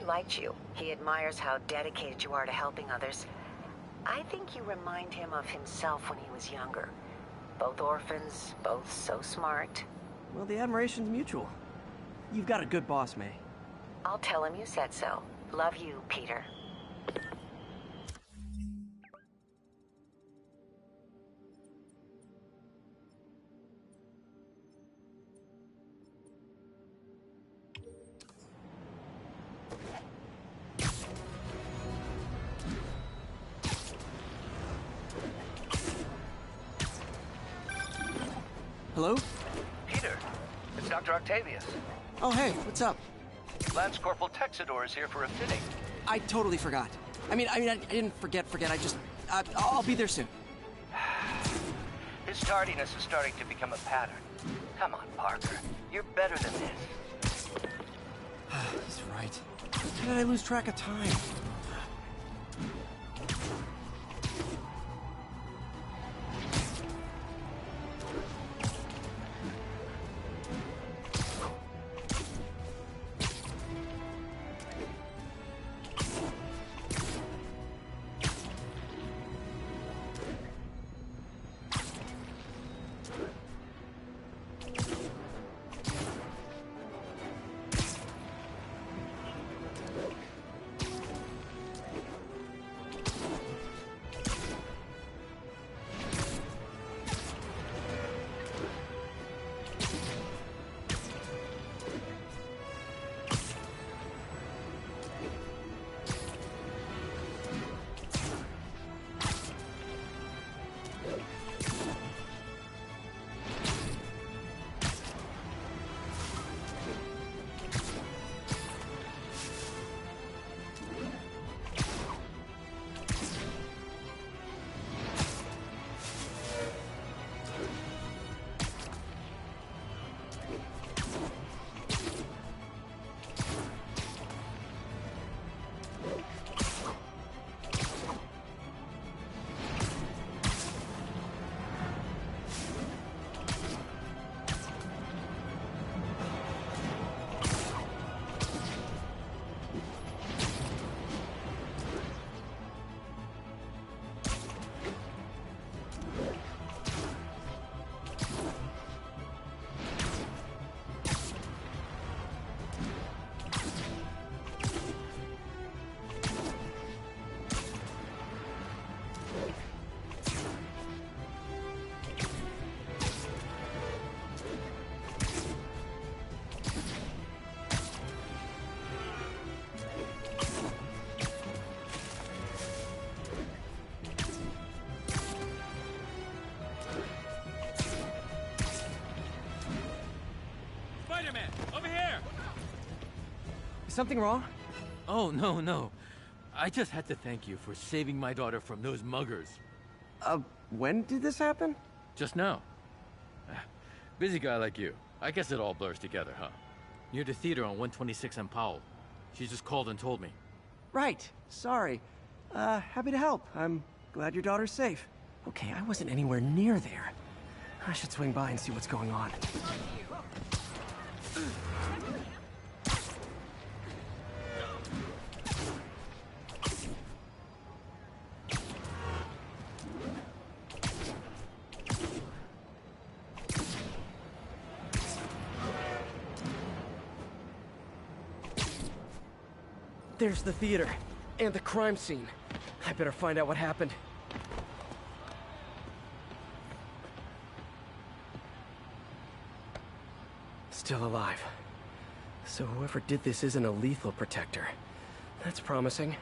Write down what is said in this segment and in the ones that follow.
liked you. He admires how dedicated you are to helping others. I think you remind him of himself when he was younger. Both orphans, both so smart. Well, the admiration's mutual. You've got a good boss, May. I'll tell him you said so. Love you, Peter. Hello? Peter, it's Dr. Octavius. Oh, hey, what's up? Lance Corporal Texador is here for a fitting. I totally forgot. I didn't forget. I'll be there soon. His tardiness is starting to become a pattern. Come on, Parker. You're better than this. He's right. How did I lose track of time? Spiderman, over here! Is something wrong? Oh, no. I just had to thank you for saving my daughter from those muggers. When did this happen? Just now. Busy guy like you. I guess it all blurs together, huh? Near the theater on 126 and Powell. She just called and told me. Right. Sorry. Happy to help. I'm glad your daughter's safe. Okay, I wasn't anywhere near there. I should swing by and see what's going on. There's the theater, and the crime scene. I better find out what happened. Still alive. So whoever did this isn't a lethal protector. That's promising.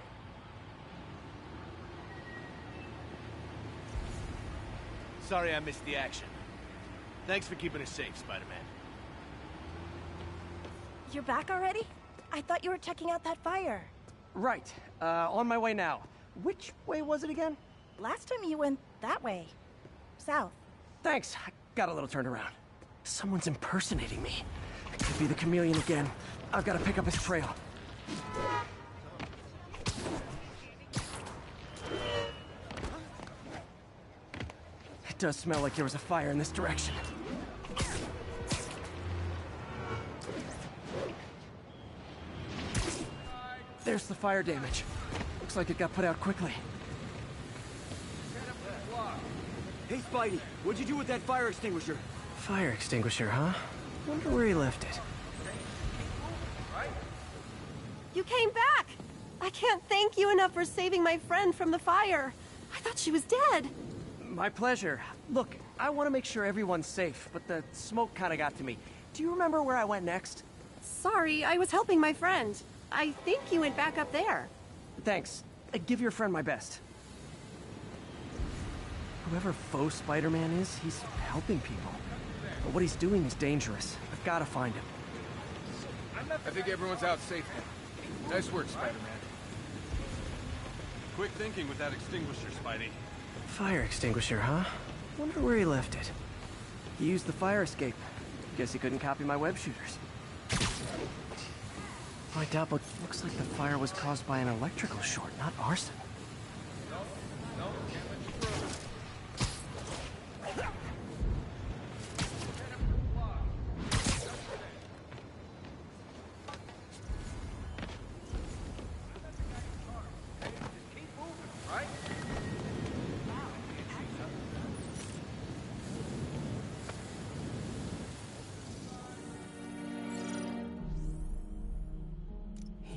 Sorry I missed the action. Thanks for keeping us safe, Spider-Man. You're back already? I thought you were checking out that fire. Right. On my way now. Which way was it again? Last time you went that way. South. Thanks. I got a little turned around. Someone's impersonating me. It could be the chameleon again. I've got to pick up his trail. It does smell like there was a fire in this direction. There's the fire damage. Looks like it got put out quickly. Hey, Spidey, what'd you do with that fire extinguisher? Fire extinguisher, huh? Wonder where he left it. You came back! I can't thank you enough for saving my friend from the fire. I thought she was dead. My pleasure. Look, I want to make sure everyone's safe, but the smoke kind of got to me. Do you remember where I went next? Sorry, I was helping my friend. I think you went back up there. Thanks. Give your friend my best. Whoever faux Spider-Man is, he's helping people. But what he's doing is dangerous. I've got to find him. I think everyone's out safe now. Nice work, Spider-Man. Quick thinking with that extinguisher, Spidey. Fire extinguisher, huh? Wonder where he left it. He used the fire escape. Guess he couldn't copy my web shooters. My doppel looks like the fire was caused by an electrical short, not arson.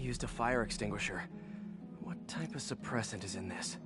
Used a fire extinguisher. What type of suppressant is in this?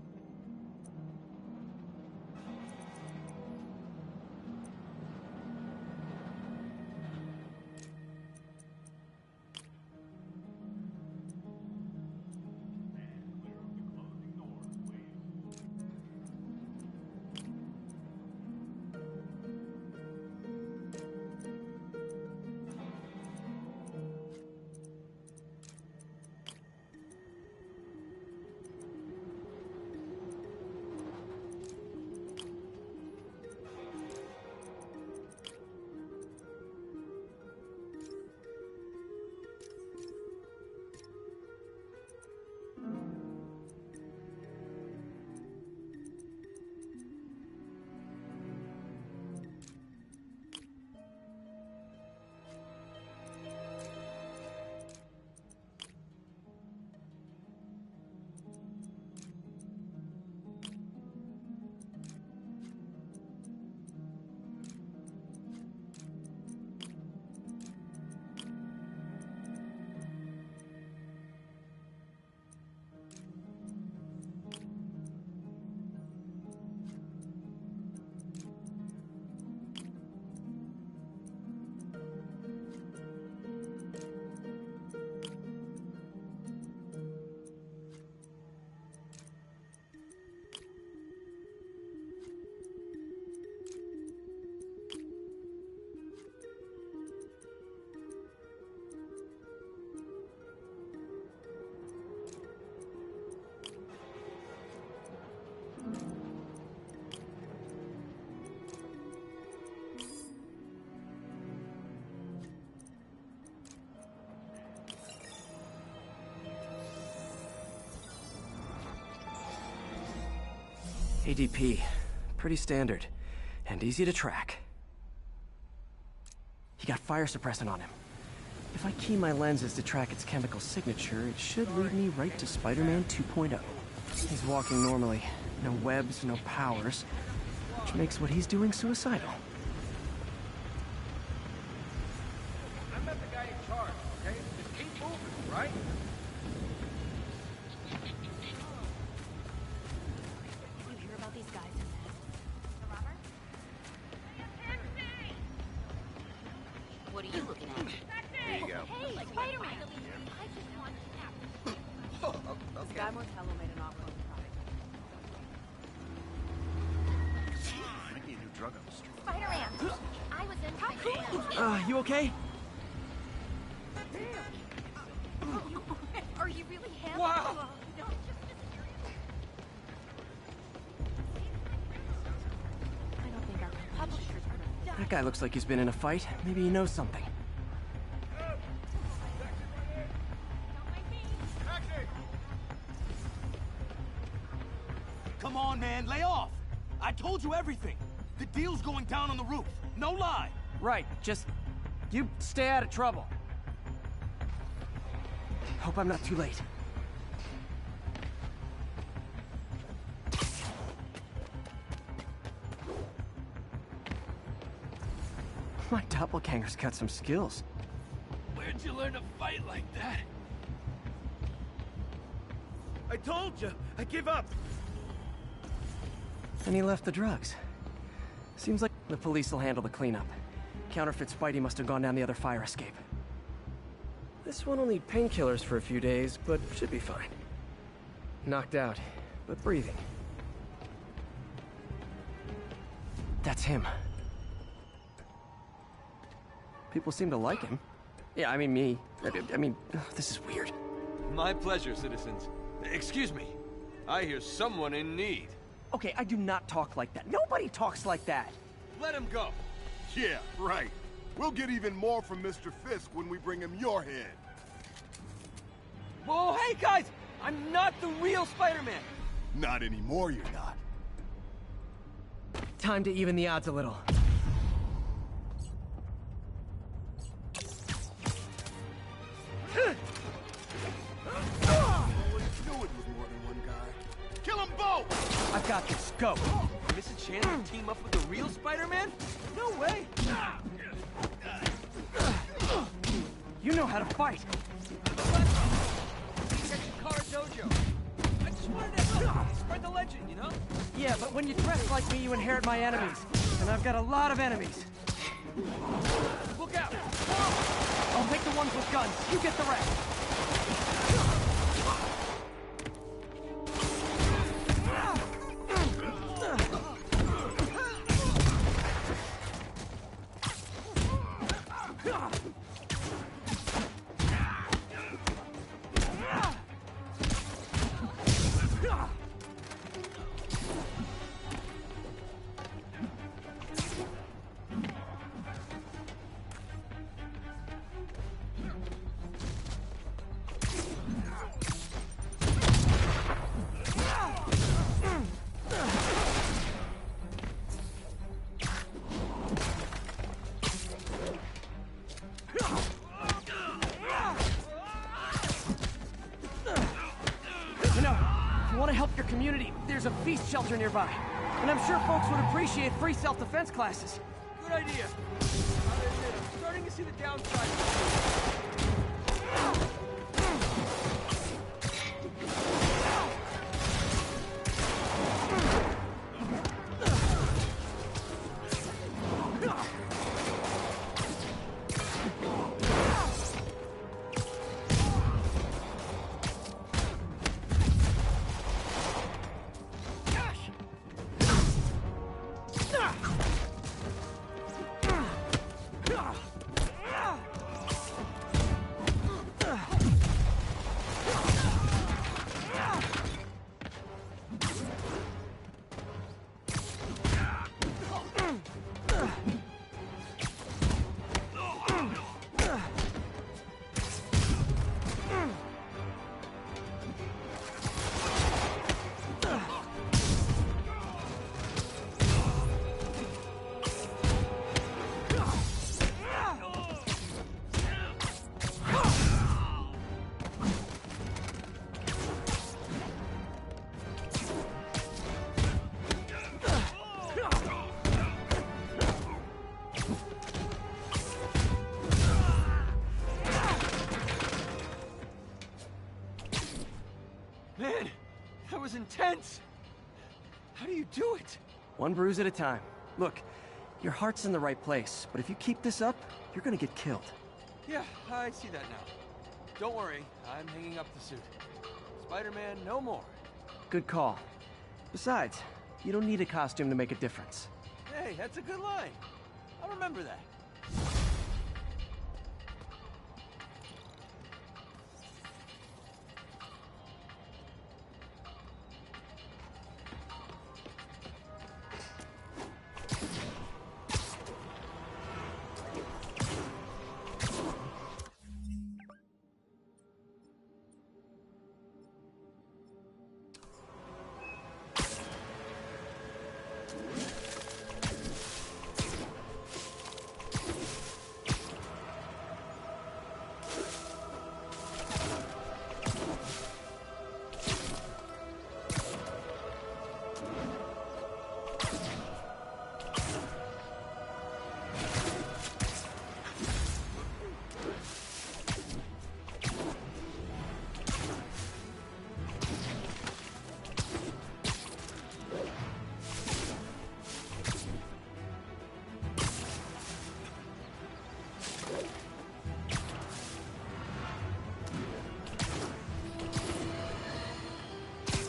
ADP. Pretty standard. And easy to track. He got fire suppressant on him. If I key my lenses to track its chemical signature, it should lead me right to Spider-Man 2.0. He's walking normally. No webs, no powers. Which makes what he's doing suicidal. I'm not the guy in charge, okay? Just keep moving, right? You hear about these guys in there? What are you looking at? There you go. Hey, Spider-Man! I just want to Oh, okay. Skymotello made an offload product. Might be a new drug on the street. Spider-Man! I was in You okay? Are you really him? Wow! No, just I don't think our publishers are gonna... That guy looks like he's been in a fight. Maybe he knows something. Come on, man, lay off! I told you everything! The deal's going down on the roof, no lie! Right, just... you stay out of trouble. Hope I'm not too late. My doppelganger's got some skills. Where'd you learn to fight like that? I told you, I give up. And he left the drugs. Seems like the police will handle the cleanup. Counterfeit Spidey must have gone down the other fire escape. This one will need painkillers for a few days, but should be fine. Knocked out, but breathing. That's him. People seem to like him. Yeah, I mean me. I mean, this is weird. My pleasure, citizens. Excuse me. I hear someone in need. Okay, I do not talk like that. Nobody talks like that. Let him go. Yeah, right. We'll get even more from Mr. Fisk when we bring him your head. Whoa, hey guys! I'm not the real Spider-Man! Not anymore, you're not. Time to even the odds a little. Always knew it was more than one guy. Kill them both! I've got this. Go. Miss a chance to team up with the real Spider-Man? No way! You know how to fight. Dojo. I just wanted to help. Spread the legend, you know? Yeah, but when you dress like me, you inherit my enemies. And I've got a lot of enemies. Look out! I'll take the ones with guns. You get the rest. Community, there's a Feast shelter nearby. And I'm sure folks would appreciate free self-defense classes. Good idea. I'm starting to see the downside. Man, that was intense! How do you do it? One bruise at a time. Look, your heart's in the right place, but if you keep this up, you're gonna get killed. Yeah, I see that now. Don't worry, I'm hanging up the suit. Spider-Man, no more. Good call. Besides, you don't need a costume to make a difference. Hey, that's a good line. I'll remember that.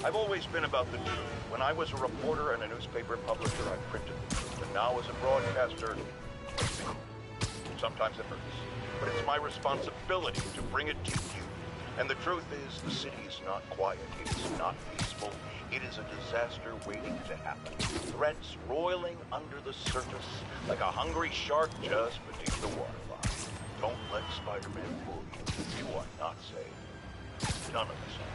I've always been about the truth. When I was a reporter and a newspaper publisher, I printed the truth. And now as a broadcaster, sometimes it hurts. But it's my responsibility to bring it to you. And the truth is, the city is not quiet. It is not peaceful. It is a disaster waiting to happen. Threats roiling under the surface like a hungry shark just beneath the waterline. Don't let Spider-Man fool you. You are not safe. None of us are.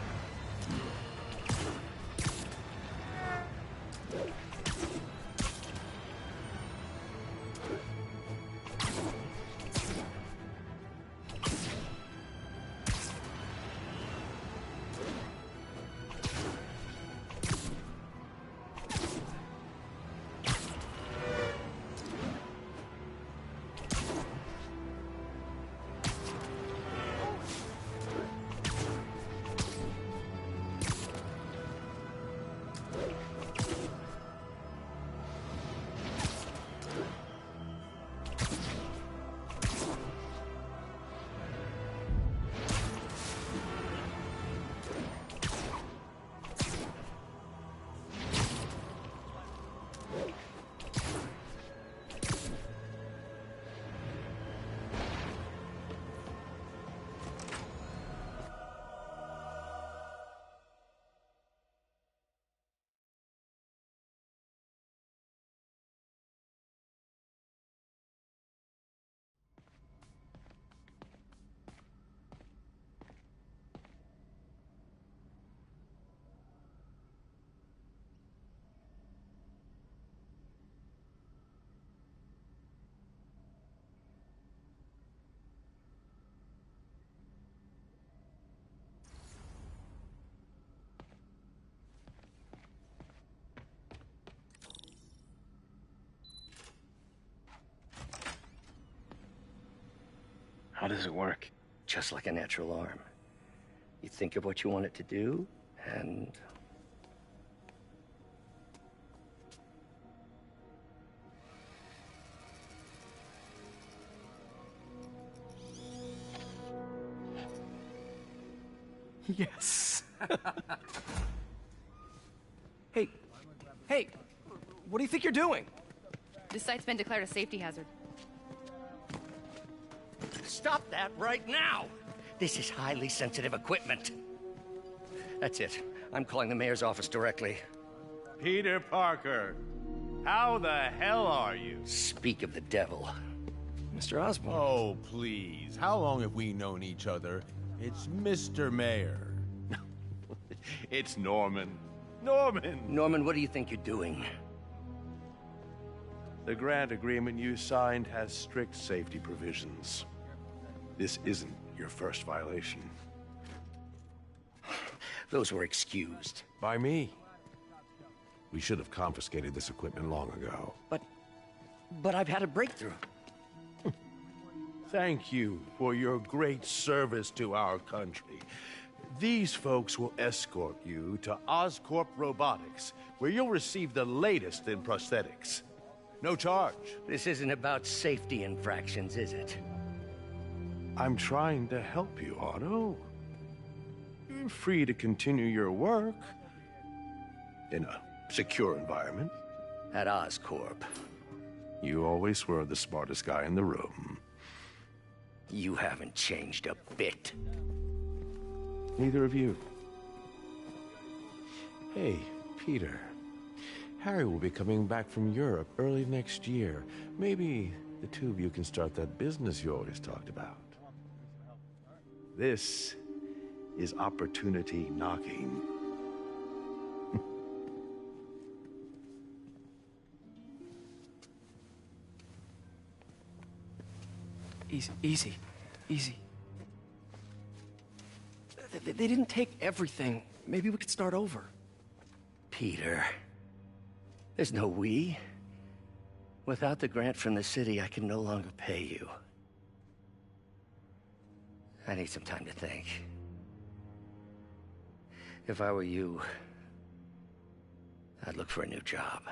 How does it work? Just like a natural arm. You think of what you want it to do, and... Yes. Hey, what do you think you're doing? This site's been declared a safety hazard. Stop that right now! This is highly sensitive equipment. That's it. I'm calling the mayor's office directly. Peter Parker, how the hell are you? Speak of the devil. Mr. Osborn. Oh, please. How long have we known each other? It's Mr. Mayor. It's Norman. Norman! Norman, what do you think you're doing? The grant agreement you signed has strict safety provisions. This isn't your first violation. Those were excused. By me. We should have confiscated this equipment long ago. But I've had a breakthrough. Thank you for your great service to our country. These folks will escort you to Oscorp Robotics, where you'll receive the latest in prosthetics. No charge. This isn't about safety infractions, is it? I'm trying to help you, Otto. You're free to continue your work in a secure environment. At Oscorp. You always were the smartest guy in the room. You haven't changed a bit. Neither of you. Hey, Peter. Harry will be coming back from Europe early next year. Maybe the two of you can start that business you always talked about. This is opportunity knocking. Easy. They didn't take everything. Maybe we could start over. Peter, there's no we. Without the grant from the city, I can no longer pay you. I need some time to think. If I were you, I'd look for a new job.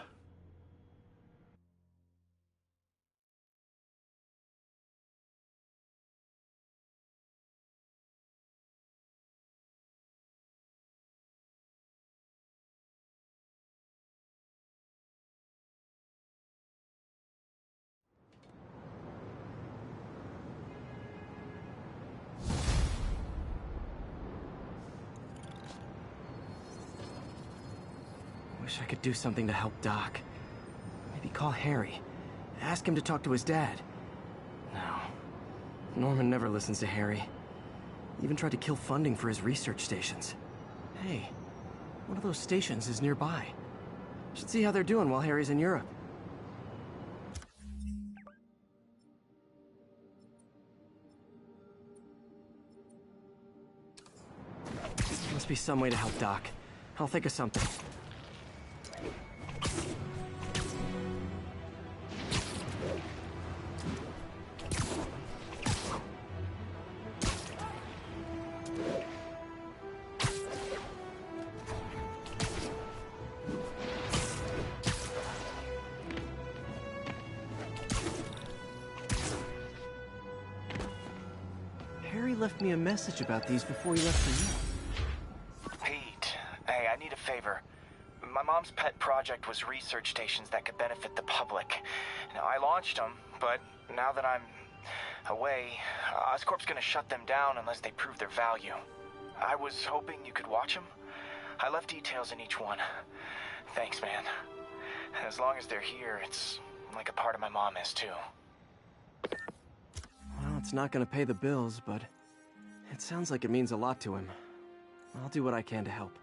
Wish I could do something to help Doc. Maybe call Harry. Ask him to talk to his dad. No. Norman never listens to Harry. He even tried to kill funding for his research stations. Hey, one of those stations is nearby. Should see how they're doing while Harry's in Europe. Must be some way to help Doc. I'll think of something. Harry left me a message about these before he left for you. Hey, I need a favor. My mom's pet project was research stations that could benefit the public. Now, I launched them, but now that I'm away, Oscorp's gonna shut them down unless they prove their value. I was hoping you could watch them. I left details in each one. Thanks, man. As long as they're here, it's like a part of my mom is, too. Well, it's not gonna pay the bills, but it sounds like it means a lot to him. I'll do what I can to help.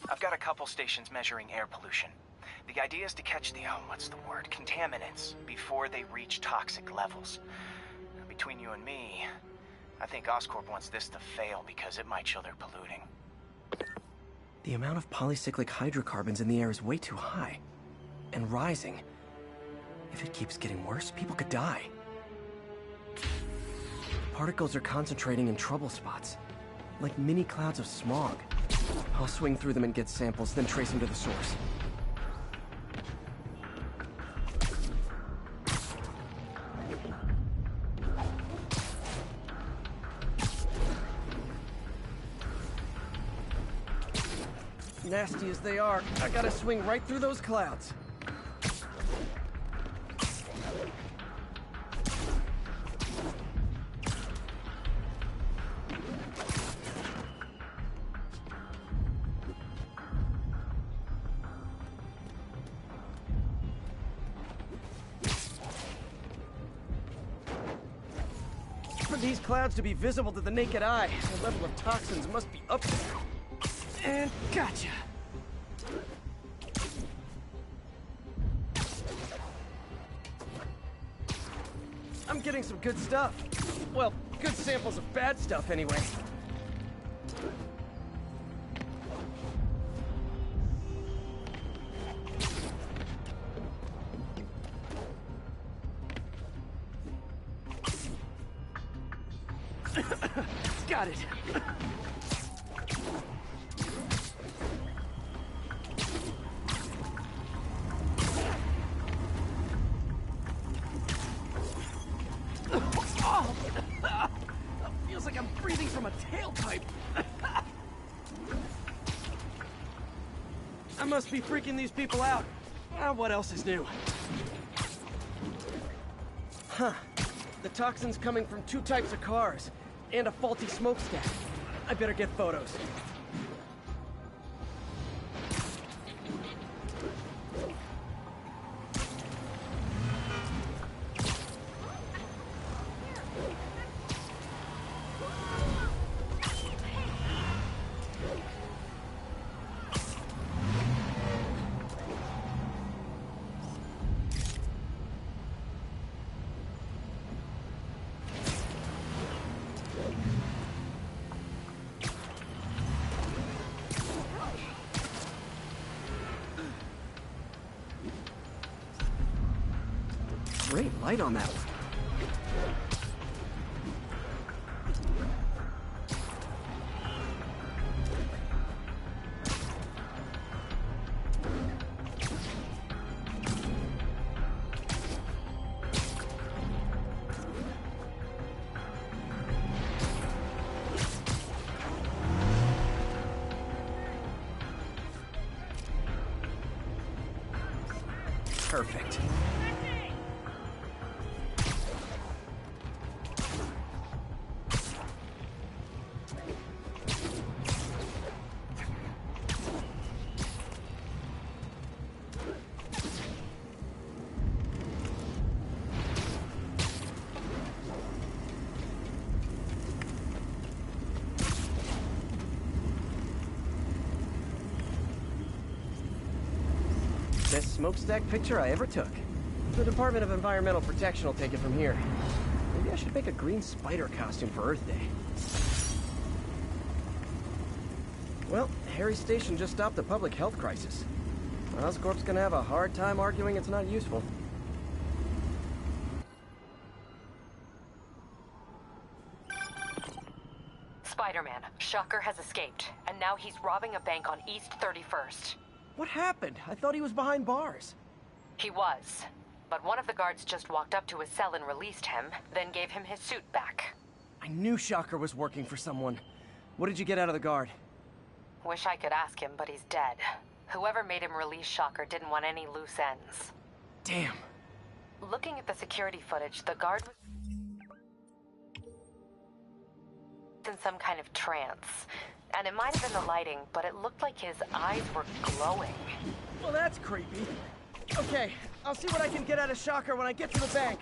I've got a couple stations measuring air pollution. The idea is to catch the, contaminants before they reach toxic levels. Between you and me, I think Oscorp wants this to fail because it might show they're polluting. The amount of polycyclic hydrocarbons in the air is way too high. And rising. If it keeps getting worse, people could die. Particles are concentrating in trouble spots, like mini clouds of smog. I'll swing through them and get samples, then trace them to the source. Nasty as they are, I gotta swing right through those clouds. For these clouds to be visible to the naked eye, the level of toxins must be up there. And gotcha! I'm getting some good stuff. Well, good samples of bad stuff anyway. Got it. Feels like I'm breathing from a tailpipe. I must be freaking these people out. What else is new? Huh. The toxin's coming from 2 types of cars, and a faulty smokestack. I better get photos. Great light on that one. Perfect. Best smokestack picture I ever took. The Department of Environmental Protection will take it from here. Maybe I should make a green spider costume for Earth Day. Well, Harry's station just stopped a public health crisis. Oscorp's gonna have a hard time arguing it's not useful. Spider-Man, Shocker has escaped, and now he's robbing a bank on East 31st. What happened? I thought he was behind bars. He was, but one of the guards just walked up to his cell and released him, then gave him his suit back. I knew Shocker was working for someone. What did you get out of the guard? Wish I could ask him, but he's dead. Whoever made him release Shocker didn't want any loose ends. Damn. Looking at the security footage, the guard was in some kind of trance. And it might have been the lighting, but it looked like his eyes were glowing. Well, that's creepy. Okay, I'll see what I can get out of Shocker when I get to the bank.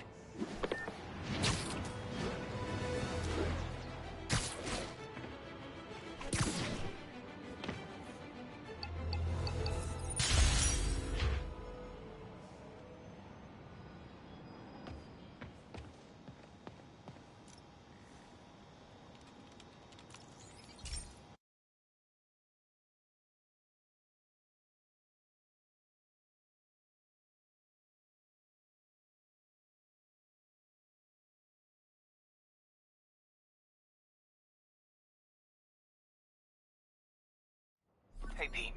Hey, Pete.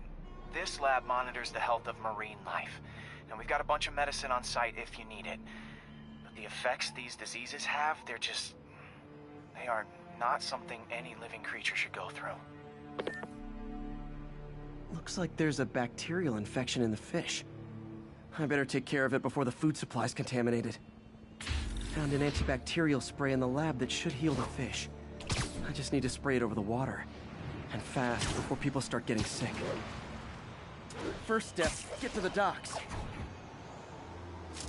This lab monitors the health of marine life, and we've got a bunch of medicine on site if you need it. But the effects these diseases have, they are not something any living creature should go through. Looks like there's a bacterial infection in the fish. I better take care of it before the food supply's contaminated. Found an antibacterial spray in the lab that should heal the fish. I just need to spray it over the water. And fast, before people start getting sick. First step, get to the docks.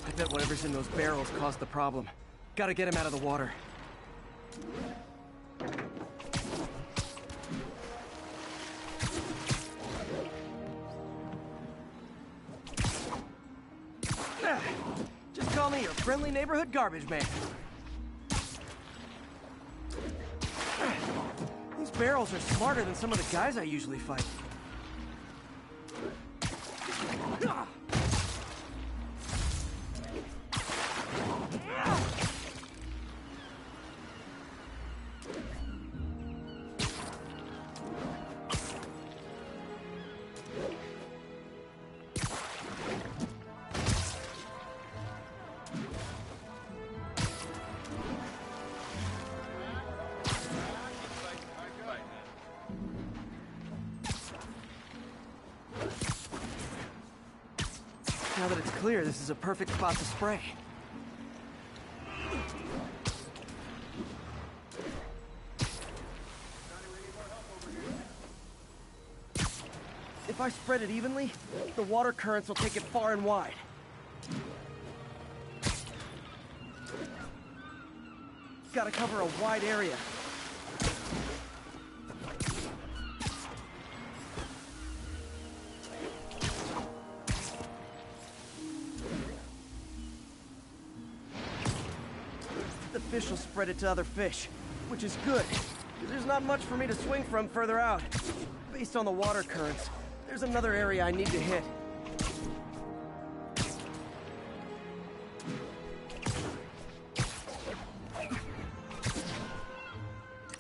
I bet whatever's in those barrels caused the problem. Gotta get him out of the water. Just call me your friendly neighborhood garbage man. These barrels are smarter than some of the guys I usually fight. Now that it's clear, this is a perfect spot to spray. If I spread it evenly, the water currents will take it far and wide. Gotta cover a wide area. The fish will spread it to other fish, which is good. There's not much for me to swing from further out. Based on the water currents, there's another area I need to hit.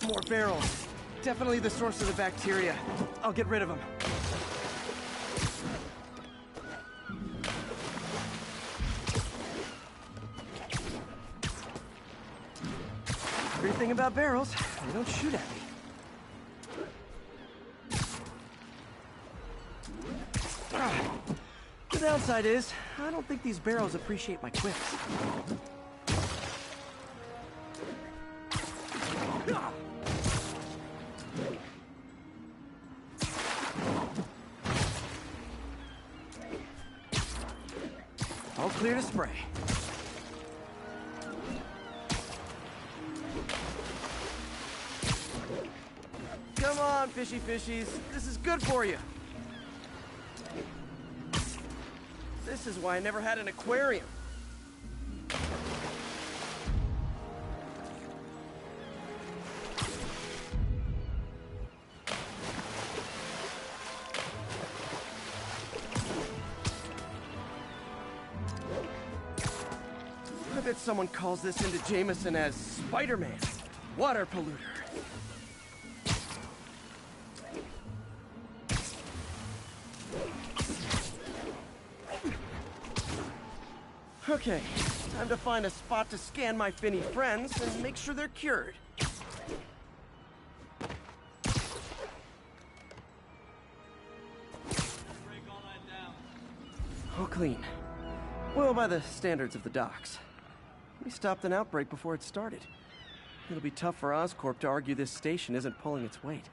More barrels. Definitely the source of the bacteria. I'll get rid of them. Great thing about barrels, they don't shoot at me. downside is, I don't think these barrels appreciate my quips. All clear to spray. Come on, fishy fishies. This is good for you. This is why I never had an aquarium. I bet someone calls this into Jameson as Spiderman, water polluter. Okay, time to find a spot to scan my finny friends and make sure they're cured. All clean. Well, by the standards of the docks. We stopped an outbreak before it started. It'll be tough for Oscorp to argue this station isn't pulling its weight.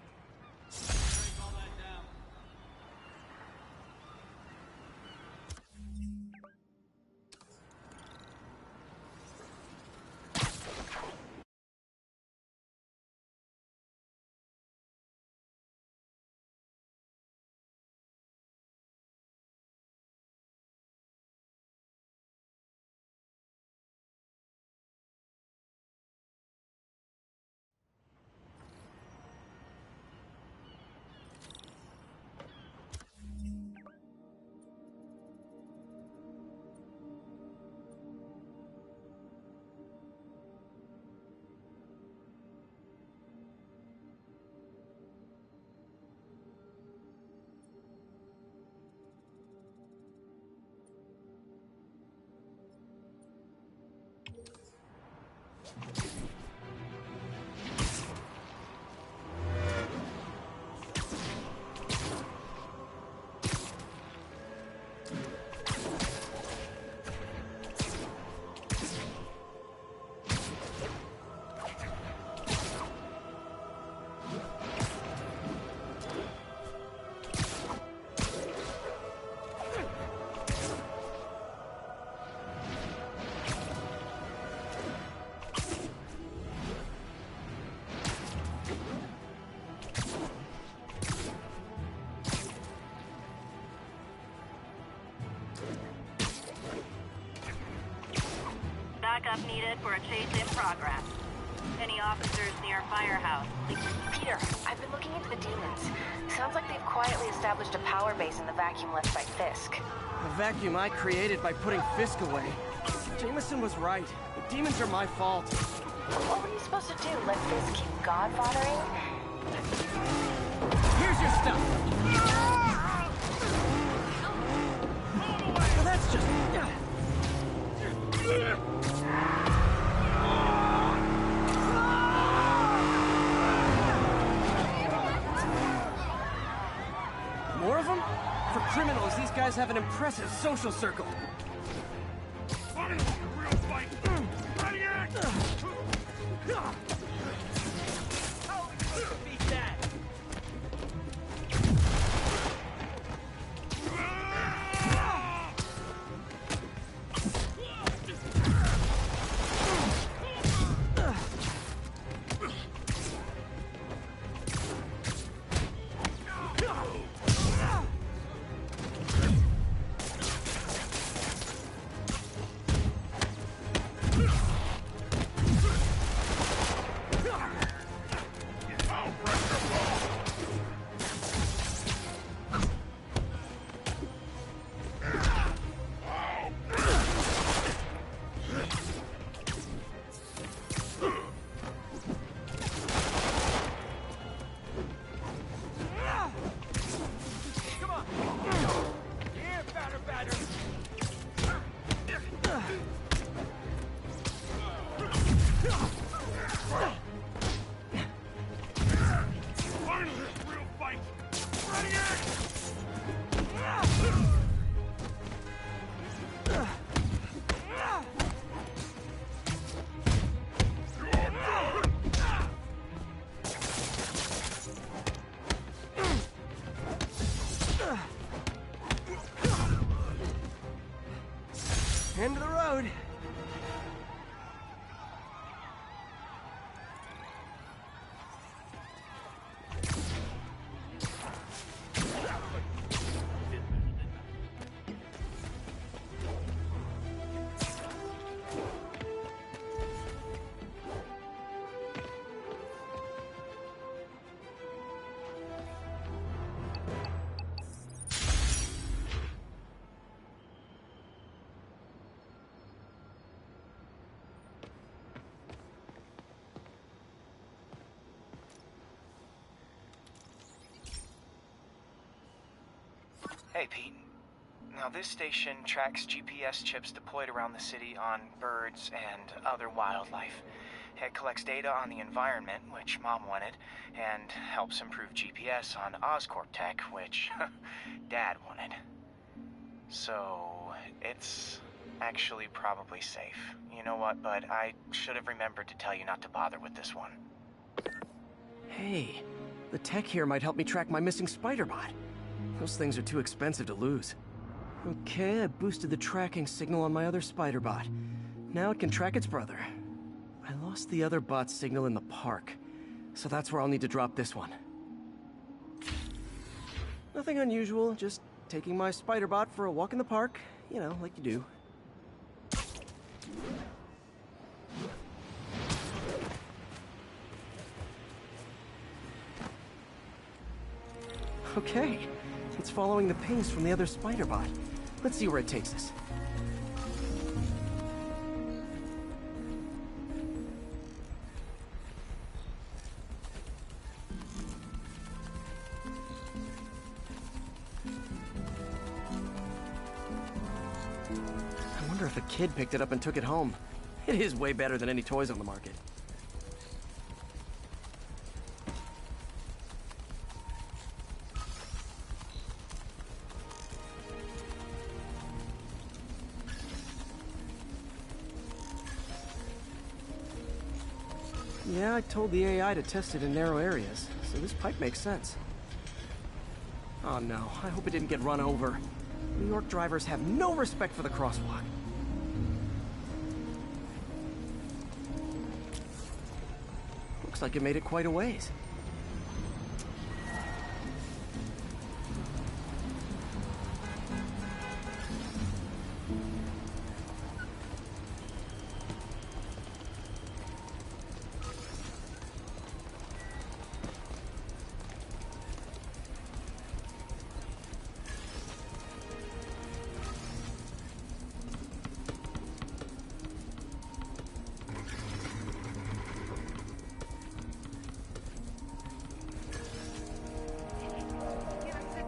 Backup needed for a chase in progress. Any officers near Firehouse? Peter, I've been looking into the demons. Sounds like they've quietly established a power base in the vacuum left by Fisk. A vacuum I created by putting Fisk away. Jameson was right. The demons are my fault. What were you supposed to do? Let Fisk keep godfathering? Here's your stuff! Well, that's just... More of them? For criminals, these guys have an impressive social circle. Hey, Pete. Now, this station tracks GPS chips deployed around the city on birds and other wildlife. It collects data on the environment, which Mom wanted, and helps improve GPS on Oscorp tech, which Dad wanted. So, it's actually probably safe. You know what, bud? I should have remembered to tell you not to bother with this one. Hey, the tech here might help me track my missing Spiderbot. Those things are too expensive to lose. Okay, I boosted the tracking signal on my other Spiderbot. Now it can track its brother. I lost the other bot's signal in the park, so that's where I'll need to drop this one. Nothing unusual, just taking my Spiderbot for a walk in the park, you know, like you do. Okay, it's following the pings from the other Spiderbot. Let's see where it takes us. I wonder if a kid picked it up and took it home. It is way better than any toys on the market. Yeah, I told the AI to test it in narrow areas, so this pipe makes sense. Oh no, I hope it didn't get run over. New York drivers have no respect for the crosswalk. Looks like it made it quite a ways.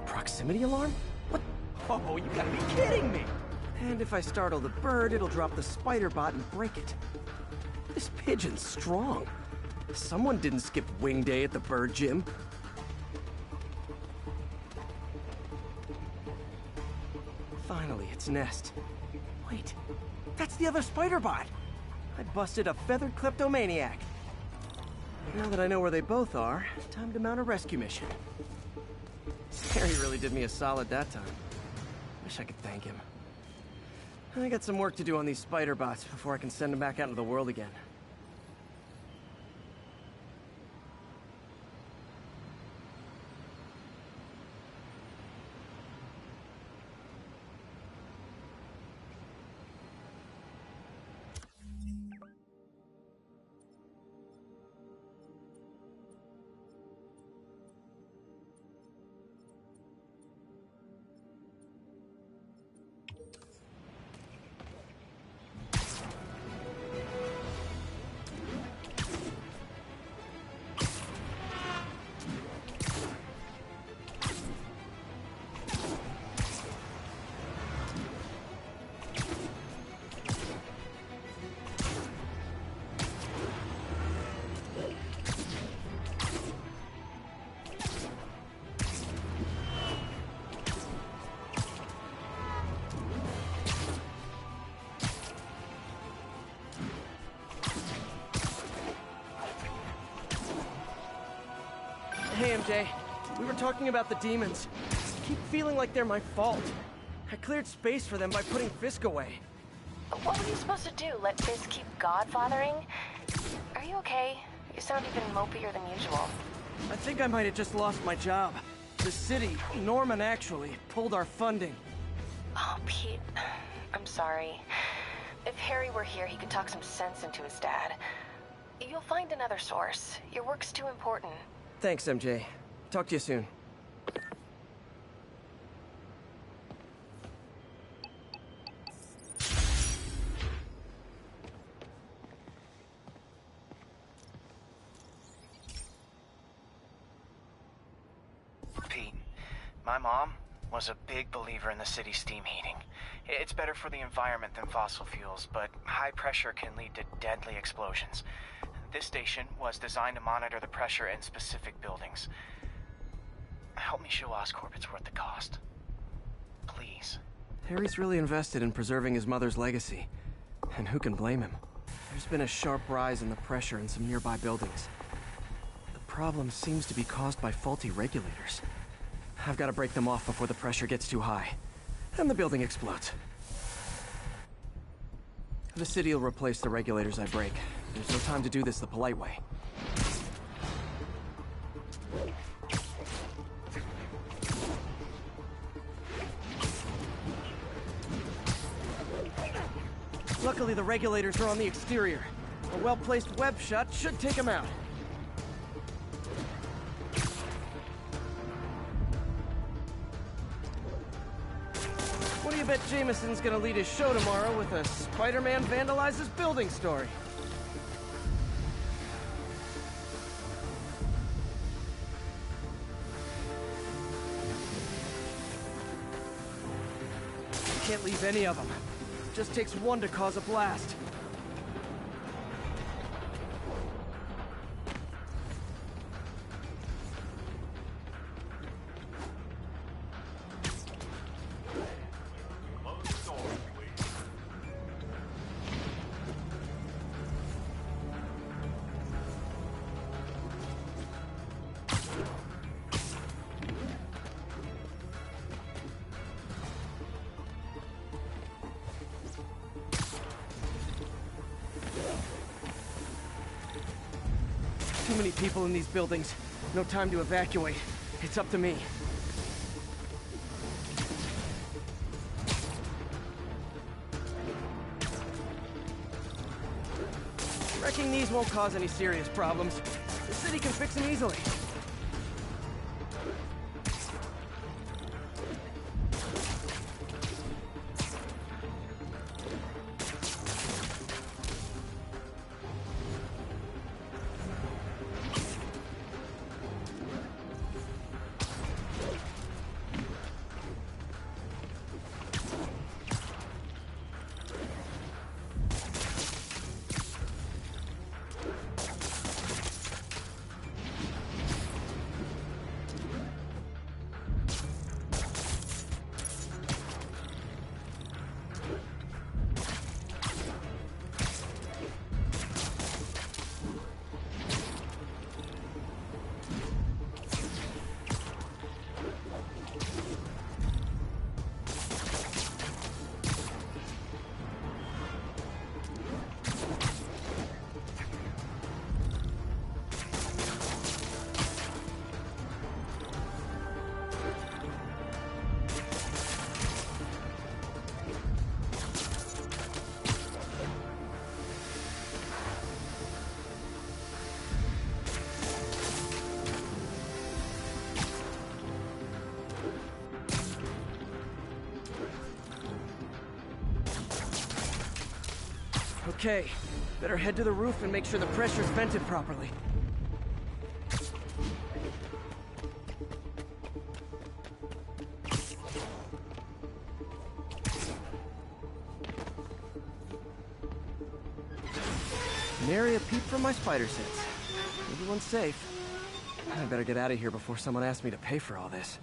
Proximity alarm? What? Oh, you gotta be kidding me! And if I startle the bird, it'll drop the Spiderbot and break it. This pigeon's strong. Someone didn't skip wing day at the bird gym. Finally, its nest. Wait, that's the other Spiderbot! I busted a feathered kleptomaniac. Now that I know where they both are, time to mount a rescue mission. Harry really did me a solid that time. Wish I could thank him. I got some work to do on these Spiderbots before I can send them back out into the world again. Hey, MJ. We were talking about the demons. I keep feeling like they're my fault. I cleared space for them by putting Fisk away. What were you supposed to do? Let Fisk keep godfathering? Are you okay? You sound even mopier than usual. I think I might have just lost my job. The city, Norman actually, pulled our funding. Oh, Pete. I'm sorry. If Harry were here, he could talk some sense into his dad. You'll find another source. Your work's too important. Thanks, MJ. Talk to you soon. Pete, my mom, was a big believer in the city's steam heating. It's better for the environment than fossil fuels, but high pressure can lead to deadly explosions. This station was designed to monitor the pressure in specific buildings. Help me show Oscorp it's worth the cost. Please. Harry's really invested in preserving his mother's legacy. And who can blame him? There's been a sharp rise in the pressure in some nearby buildings. The problem seems to be caused by faulty regulators. I've got to break them off before the pressure gets too high. And the building explodes. The city will replace the regulators I break. There's no time to do this the polite way. Luckily, the regulators are on the exterior. A well-placed web shot should take them out. What do you bet Jameson's gonna lead his show tomorrow with a Spider-Man vandalizes building story? Can't leave any of them. Just takes one to cause a blast. Too many people in these buildings. No time to evacuate. It's up to me. Wrecking these won't cause any serious problems. The city can fix them easily. Okay, better head to the roof and make sure the pressure's vented properly. Nary a peep from my spider sense. Everyone's safe. I better get out of here before someone asks me to pay for all this.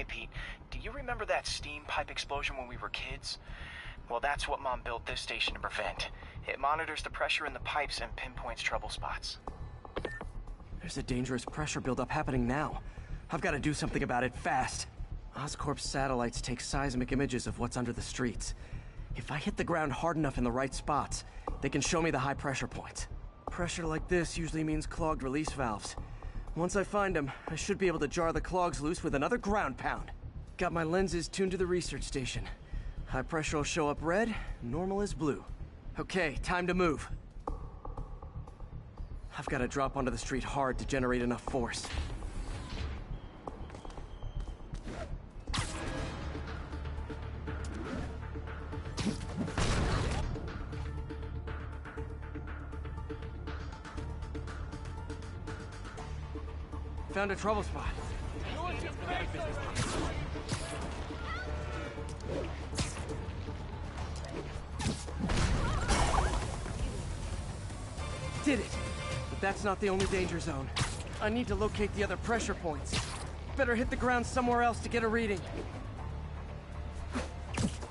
Hey, Pete, do you remember that steam pipe explosion when we were kids? Well, that's what Mom built this station to prevent. It monitors the pressure in the pipes and pinpoints trouble spots. There's a dangerous pressure buildup happening now. I've got to do something about it fast. Oscorp's satellites take seismic images of what's under the streets. If I hit the ground hard enough in the right spots, they can show me the high pressure points. Pressure like this usually means clogged release valves. Once I find them, I should be able to jar the clogs loose with another ground pound. Got my lenses tuned to the research station. High pressure will show up red, normal is blue. Okay, time to move. I've got to drop onto the street hard to generate enough force. Found a trouble spot. Did it! But that's not the only danger zone. I need to locate the other pressure points. Better hit the ground somewhere else to get a reading.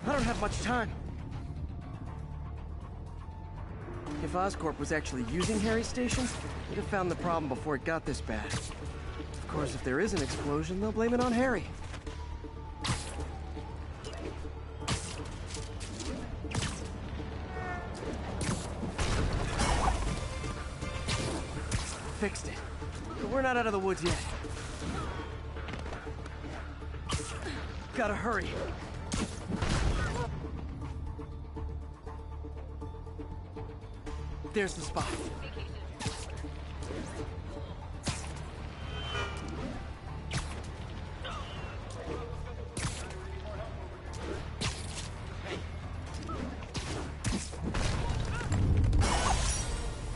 I don't have much time. If Oscorp was actually using Harry's station, they'd have found the problem before it got this bad. Of course, if there is an explosion, they'll blame it on Harry. Fixed it. But we're not out of the woods yet. Gotta hurry. There's the spot.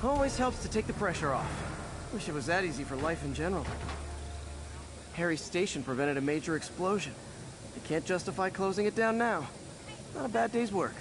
Always helps to take the pressure off. Wish it was that easy for life in general. Harry's station prevented a major explosion. They can't justify closing it down now. Not a bad day's work.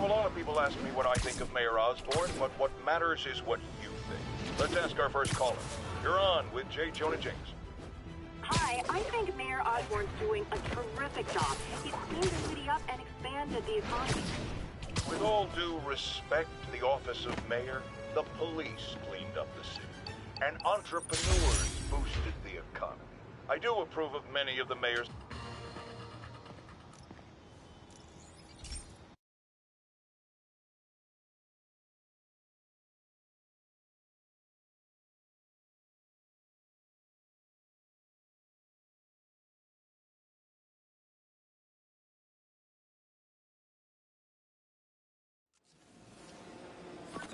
a lot of people ask me what I think of Mayor Osborn, but what matters is what you think. Let's ask our first caller. You're on with J. Jonah James. Hi, I think Mayor Osborn's doing a terrific job. He's cleaned the city up and expanded the economy. With all due respect to the office of mayor, the police cleaned up the city, and entrepreneurs boosted the economy. I do approve of many of the mayor's...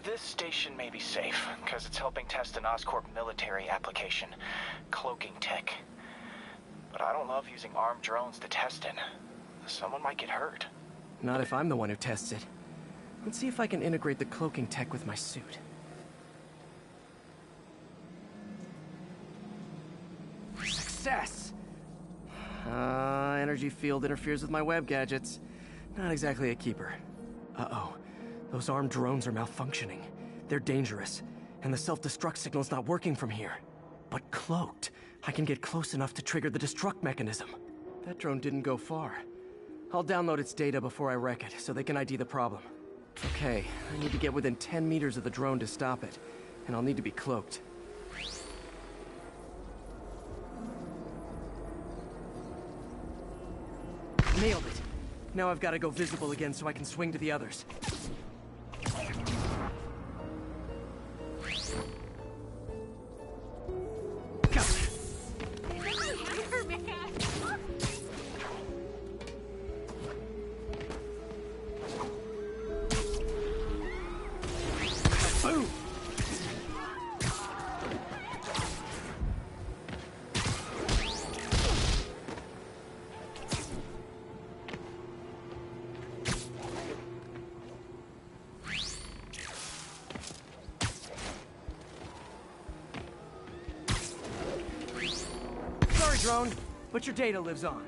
This station may be safe, because it's helping test an Oscorp military application, cloaking tech. But I don't love using armed drones to test it. Someone might get hurt. Not if I'm the one who tests it. Let's see if I can integrate the cloaking tech with my suit. Success! Energy field interferes with my web gadgets. Not exactly a keeper. Uh-oh. Those armed drones are malfunctioning. They're dangerous, and the self-destruct signal's not working from here. But cloaked, I can get close enough to trigger the destruct mechanism. That drone didn't go far. I'll download its data before I wreck it, so they can ID the problem. Okay, I need to get within 10 meters of the drone to stop it, and I'll need to be cloaked. Nailed it. Now I've got to go visible again so I can swing to the others. Drone, but your data lives on.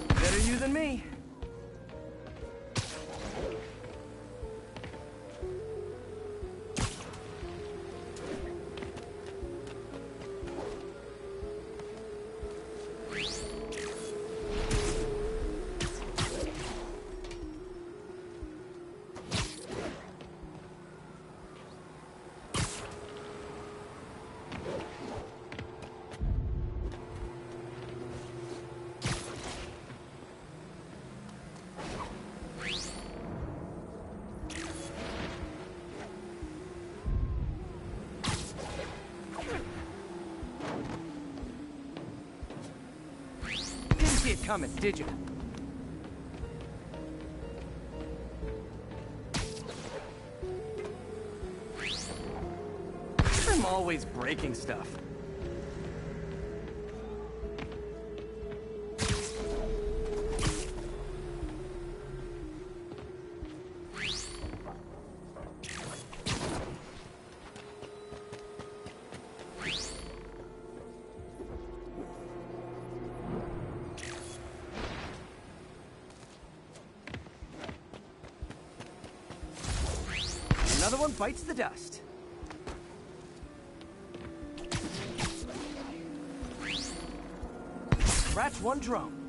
Better you than me. See it coming, did you? I'm always breaking stuff. Another one bites the dust. Scratch one drone.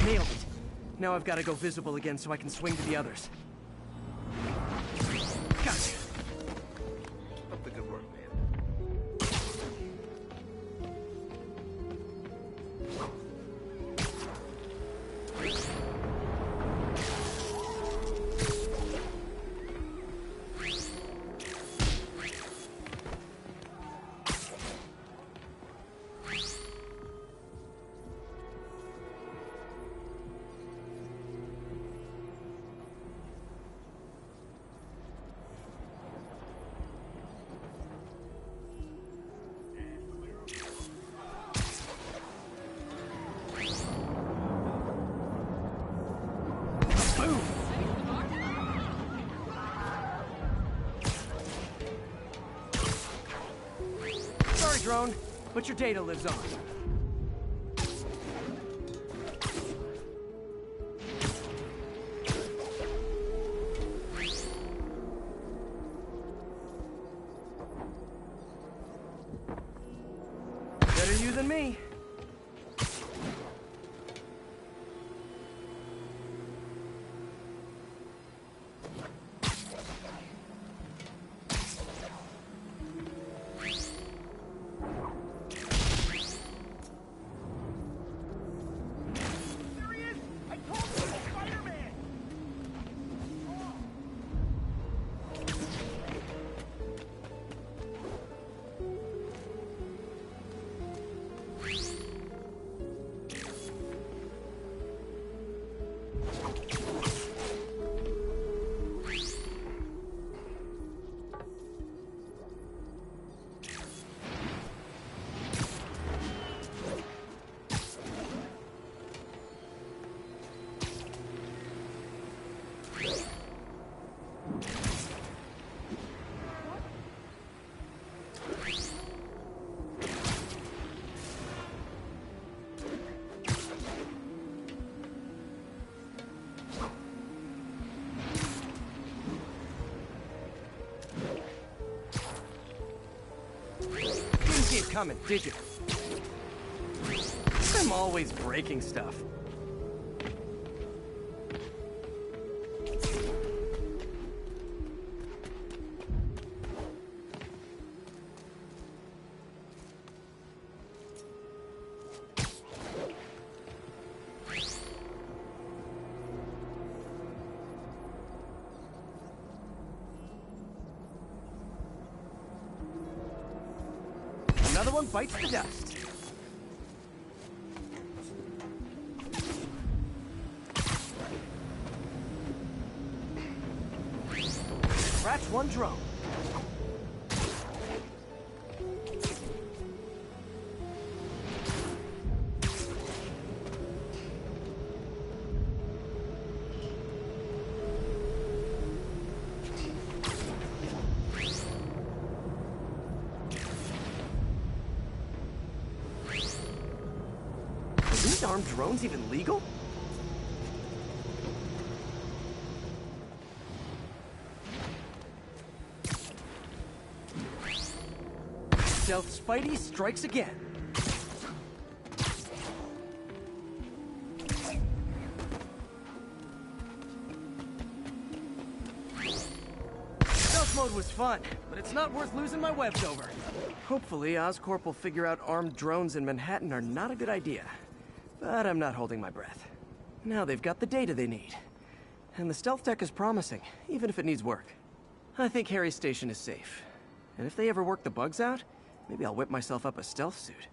Nailed it. Now I've got to go visible again so I can swing to the others. Gotcha. Up the good work, man. drone, but your data lives on. Better you than me. Didn't see it coming, did you? I'm always breaking stuff. Another one bites the dust. Scratch one drone. Are these armed drones even legal? Stealth Spidey strikes again. Stealth mode was fun, but it's not worth losing my webs over. Hopefully, Oscorp will figure out armed drones in Manhattan are not a good idea. But I'm not holding my breath. Now they've got the data they need. And the stealth tech is promising, even if it needs work. I think Harry's station is safe. And if they ever work the bugs out, maybe I'll whip myself up a stealth suit.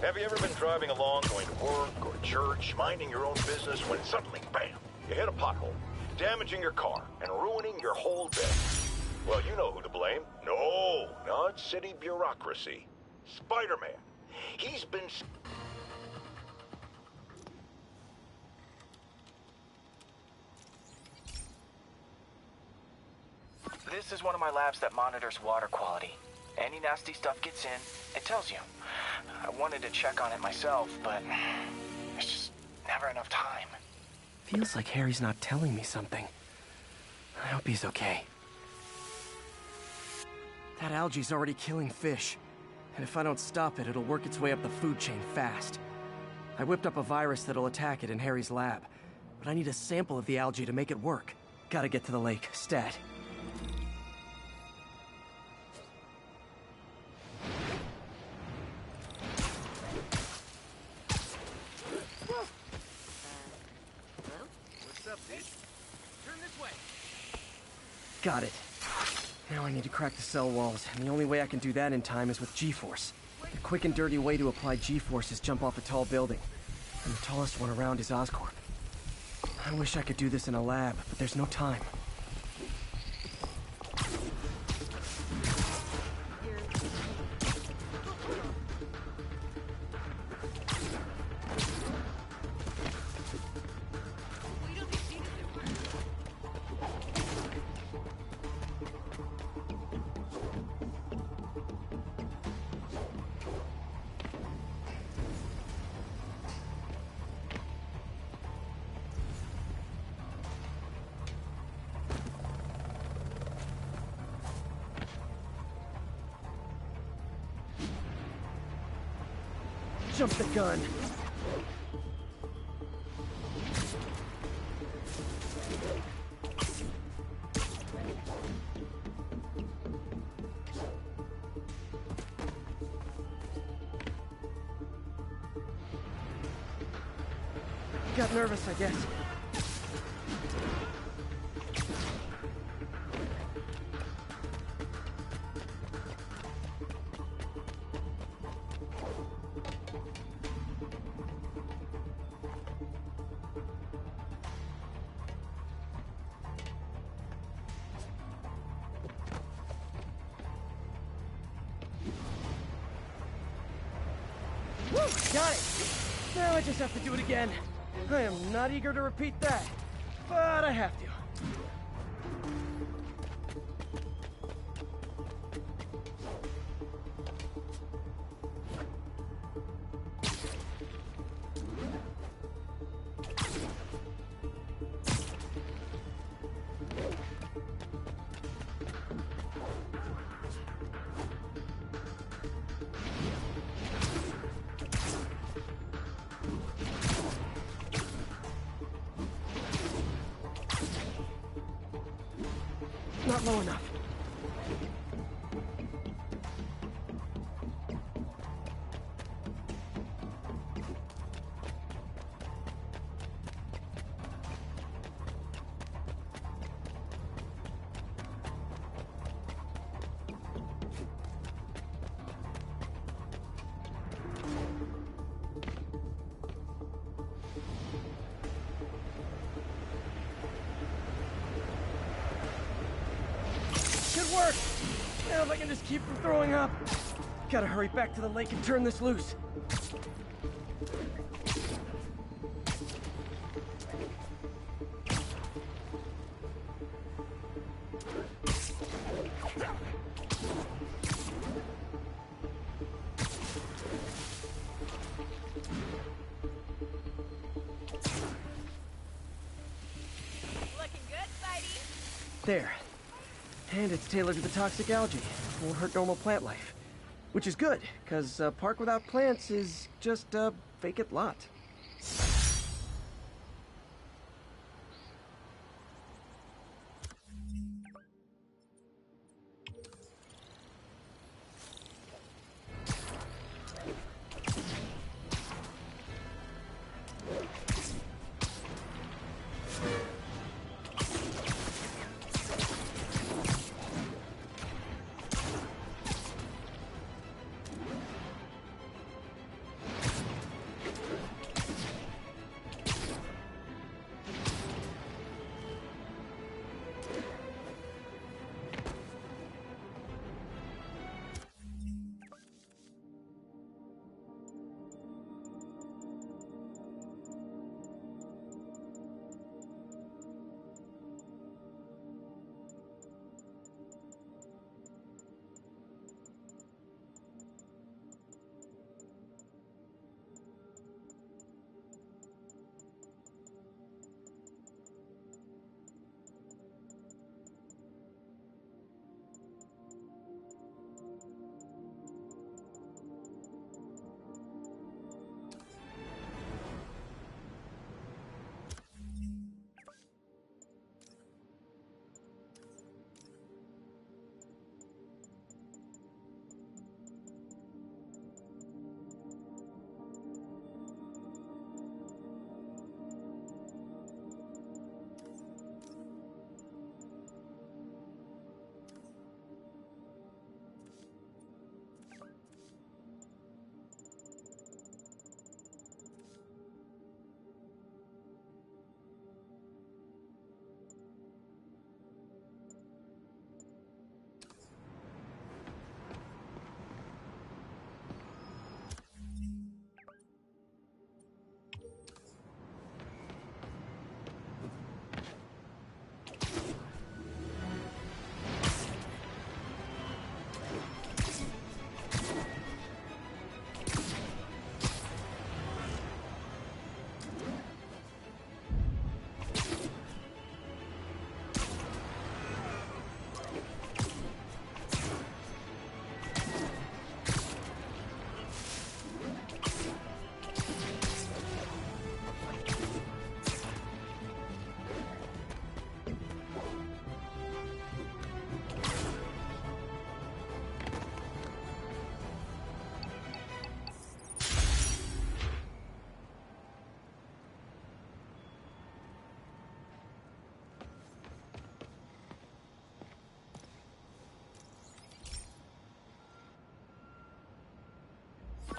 Have you ever been driving along, going to work or church, minding your own business, when suddenly, bam, you hit a pothole, damaging your car and ruining your whole day? Well, you know who to blame. No, not city bureaucracy. Spider-Man. He's been... This is one of my labs that monitors water quality. Any nasty stuff gets in, it tells you. I wanted to check on it myself, but there's just never enough time. Feels like Harry's not telling me something. I hope he's okay. That algae's already killing fish. And if I don't stop it, it'll work its way up the food chain fast. I whipped up a virus that'll attack it in Harry's lab. But I need a sample of the algae to make it work. Gotta get to the lake, stat. What's up, dude? Turn this way. Got it. Now I need to crack the cell walls, and the only way I can do that in time is with G-Force. The quick and dirty way to apply G-Force is jump off a tall building. And the tallest one around is Oscorp. I wish I could do this in a lab, but there's no time. Jump the gun. Got nervous, I guess. Woo! Got it! Now I just have to do it again. I am not eager to repeat that, but I have to. Not low enough. Good work! Now if I can just keep from throwing up. Gotta hurry back to the lake and turn this loose. Looking good, Spidey. There. And it's tailored to the toxic algae. Won't hurt normal plant life. Which is good, because a park without plants is just a vacant lot.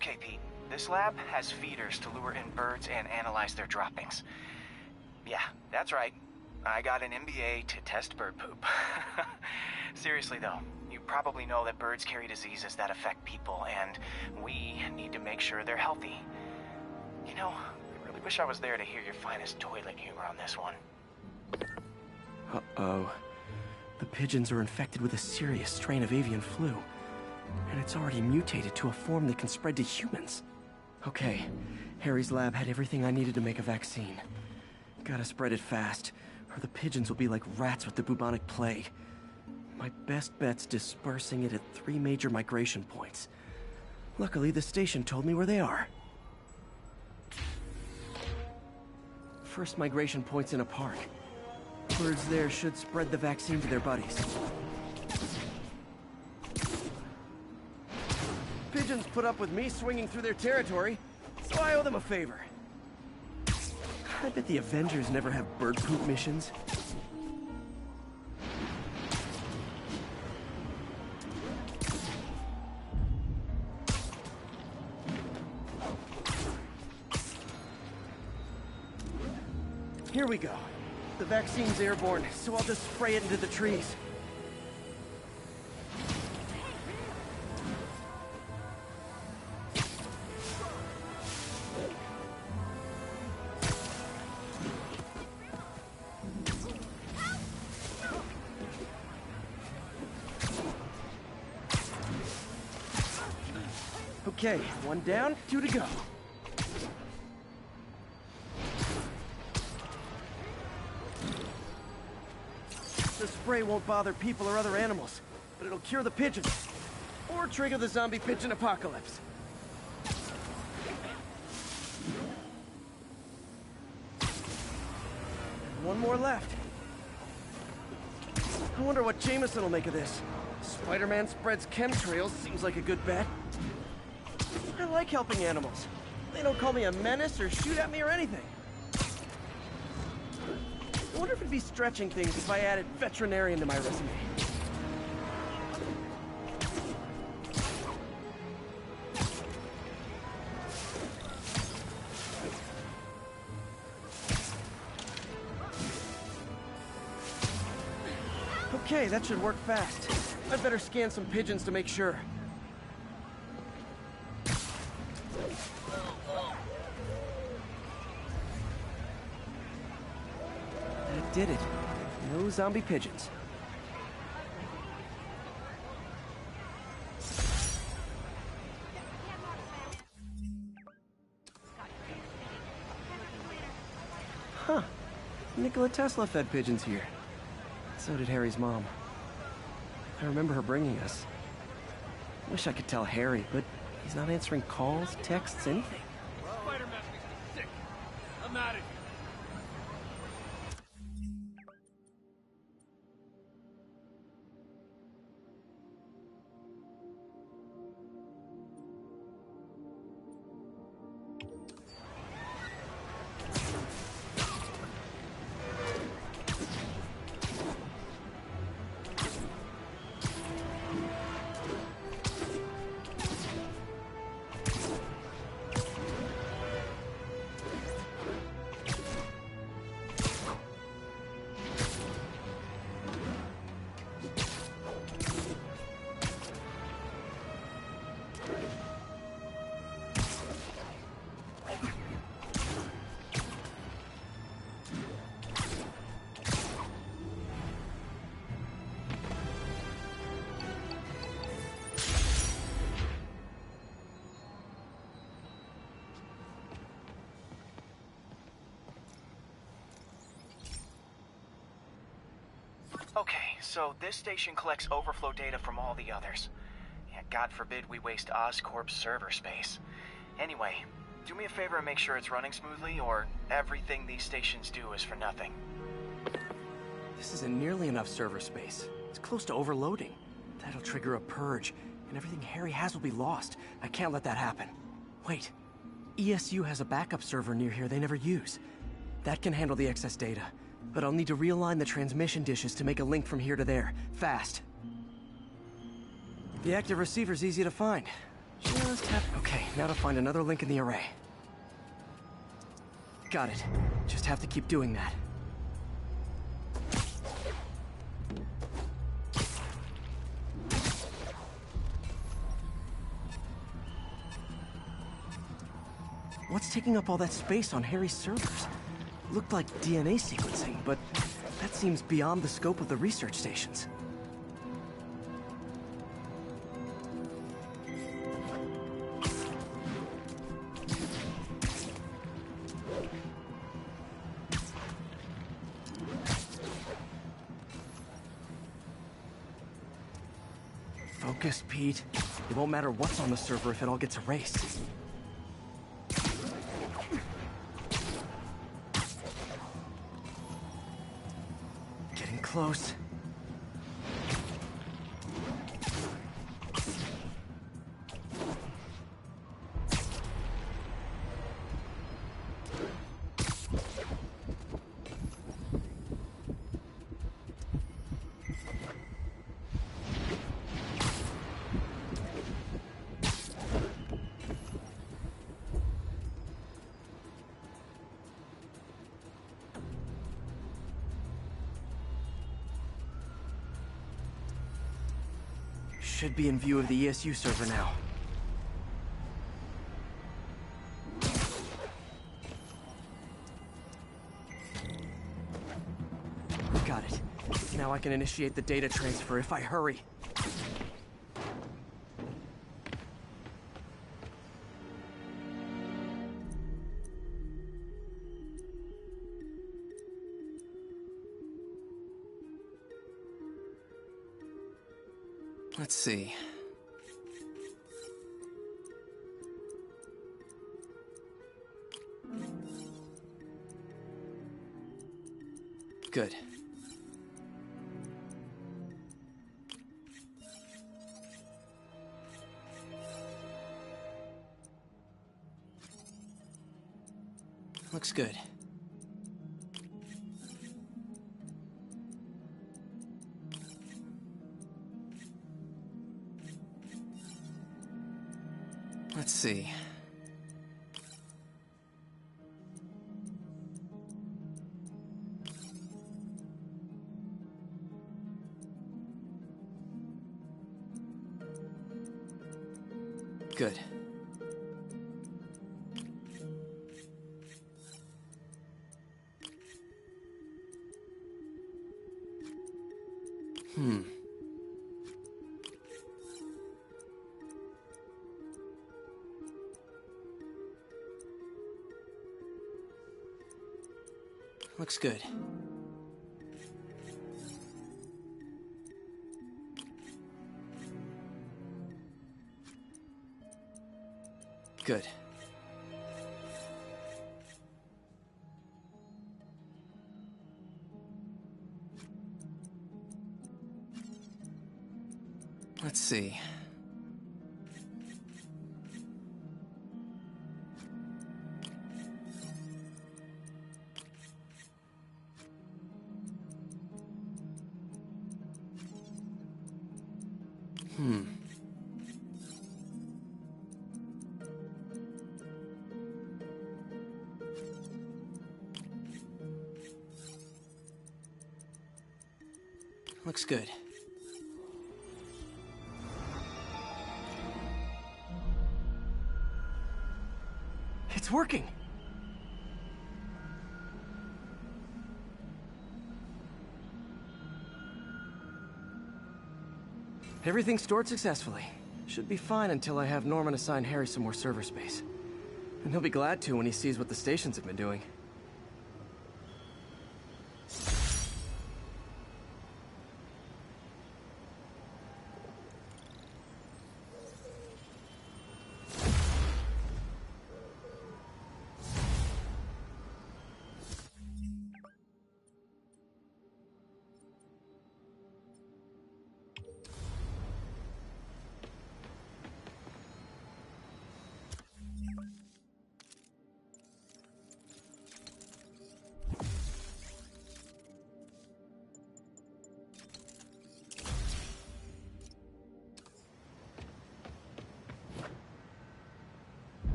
Okay, Pete. This lab has feeders to lure in birds and analyze their droppings. Yeah, that's right. I got an MBA to test bird poop. Seriously though, you probably know that birds carry diseases that affect people, and we need to make sure they're healthy. You know, I really wish I was there to hear your finest toilet humor on this one. Uh-oh. The pigeons are infected with a serious strain of avian flu, and it's already mutated to a form that can spread to humans. Okay, Harry's lab had everything I needed to make a vaccine. Gotta spread it fast, or the pigeons will be like rats with the bubonic plague. My best bet's dispersing it at 3 major migration points. Luckily, the station told me where they are. First migration point's in a park. Birds there should spread the vaccine to their buddies. Pigeons put up with me swinging through their territory, so I owe them a favor. I bet the Avengers never have bird poop missions. Here we go. The vaccine's airborne, so I'll just spray it into the trees. Okay, 1 down, 2 to go. The spray won't bother people or other animals, but it'll cure the pigeons. Or trigger the zombie pigeon apocalypse. And 1 more left. I wonder what Jameson will make of this. Spider-Man spreads chemtrails, seems like a good bet. I like helping animals. They don't call me a menace or shoot at me or anything. I wonder if it'd be stretching things if I added veterinarian to my resume. Okay, that should work fast. I'd better scan some pigeons to make sure. That did it. No zombie pigeons. Huh. Nikola Tesla fed pigeons here. So did Harry's mom. I remember her bringing us. Wish I could tell Harry, but he's not answering calls, texts, anything. Spiderman Pt6. I'm out of here. Okay, so this station collects overflow data from all the others. Yeah, God forbid we waste Oscorp's server space. Anyway, do me a favor and make sure it's running smoothly, or everything these stations do is for nothing. This isn't nearly enough server space. It's close to overloading. That'll trigger a purge, and everything Harry has will be lost. I can't let that happen. Wait. ESU has a backup server near here they never use. That can handle the excess data. But I'll need to realign the transmission dishes to make a link from here to there. Fast. The active receiver's easy to find. Just have... Okay, now to find another link in the array. Got it. Just have to keep doing that. What's taking up all that space on Harry's servers? Looked like DNA sequencing, but that seems beyond the scope of the research stations. Focus, Pete. It won't matter what's on the server if it all gets erased. Getting close. Should be in view of the ESU server now. Got it. Now I can initiate the data transfer if I hurry. Let's see. Good. Looks good. Let's see. Good. Looks good. Good. Let's see. Looks good. It's working! Everything stored successfully. Should be fine until I have Norman assign Harry some more server space. And he'll be glad to when he sees what the stations have been doing.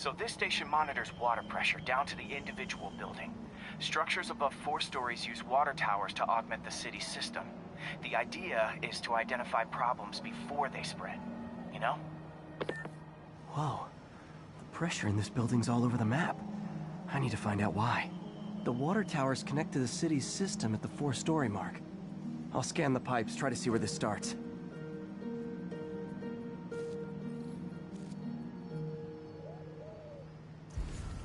So this station monitors water pressure down to the individual building. Structures above 4 stories use water towers to augment the city's system. The idea is to identify problems before they spread, you know? Whoa. The pressure in this building's all over the map. I need to find out why. The water towers connect to the city's system at the 4-story mark. I'll scan the pipes, try to see where this starts.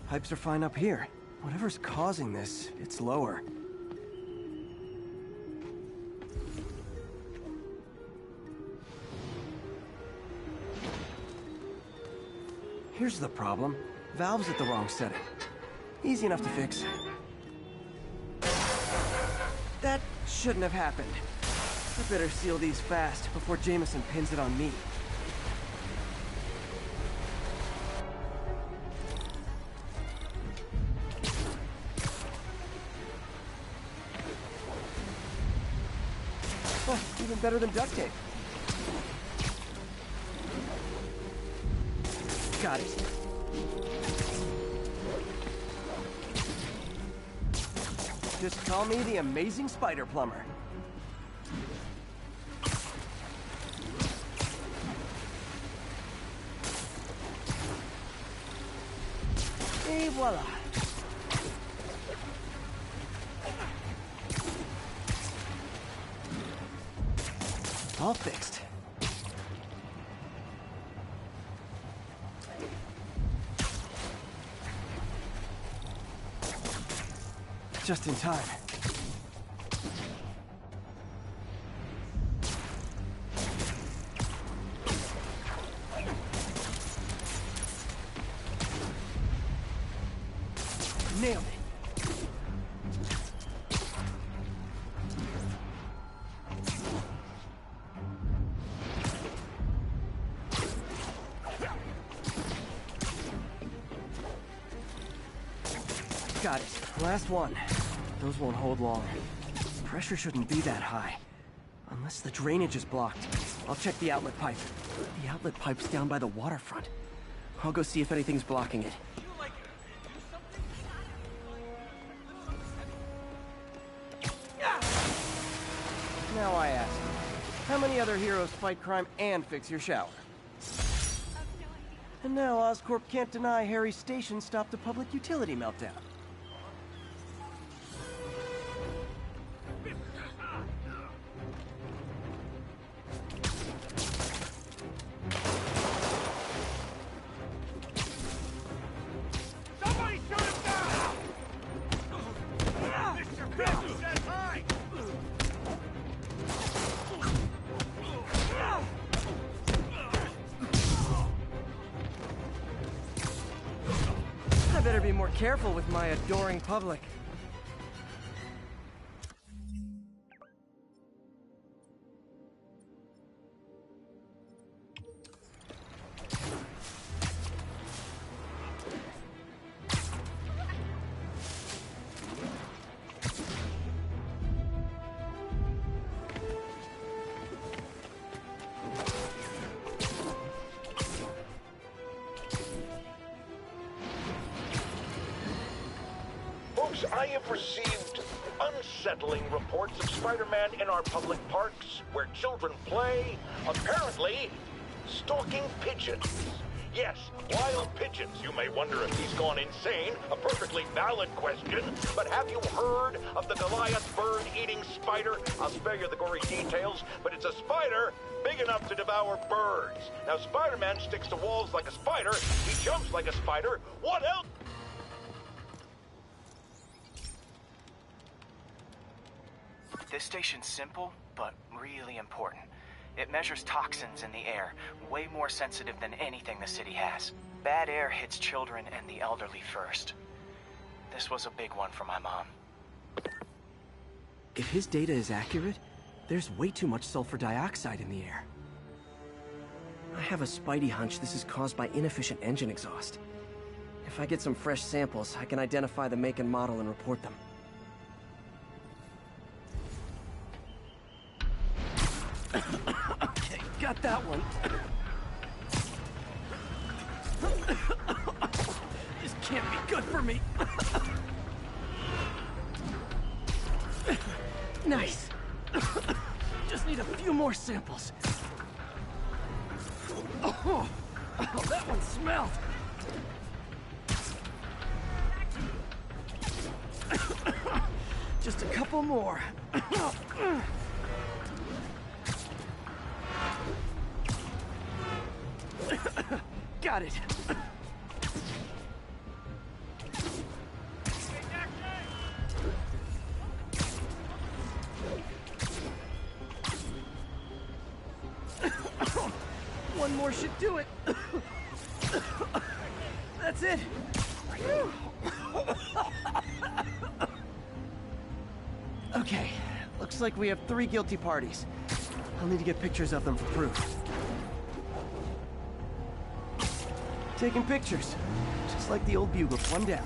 Pipes are fine up here. Whatever's causing this, it's lower. Here's the problem. Valve's at the wrong setting. Easy enough to fix. That shouldn't have happened. I better seal these fast before Jameson pins it on me. Oh, even better than duct tape. Got it. Just call me the amazing spider plumber. Et voila. All fixed. Just in time. Nailed it. Got it. Last one. Those won't hold long. Pressure shouldn't be that high. Unless the drainage is blocked. I'll check the outlet pipe. The outlet pipe's down by the waterfront. I'll go see if anything's blocking it. Now I ask you, how many other heroes fight crime and fix your shower? And now Oscorp can't deny Harry's station stopped a public utility meltdown. Better be more careful with my adoring public. I have received unsettling reports of Spider-Man in our public parks, where children play, apparently stalking pigeons. Yes, wild pigeons. You may wonder if he's gone insane, a perfectly valid question, but have you heard of the Goliath bird-eating spider? I'll spare you the gory details, but it's a spider big enough to devour birds. Now, Spider-Man sticks to walls like a spider, he jumps like a spider. What else? This station's simple, but really important. It measures toxins in the air, way more sensitive than anything the city has. Bad air hits children and the elderly first. This was a big one for my mom. If his data is accurate, there's way too much sulfur dioxide in the air. I have a spidey hunch this is caused by inefficient engine exhaust. If I get some fresh samples, I can identify the make and model and report them. Okay, got that one. for me. Nice. Just need a few more samples. Oh, that one smelled. Just a couple more. Got it. One more should do it. That's it. Okay, looks like we have 3 guilty parties. I'll need to get pictures of them for proof. Taking pictures, just like the old bugle. One down.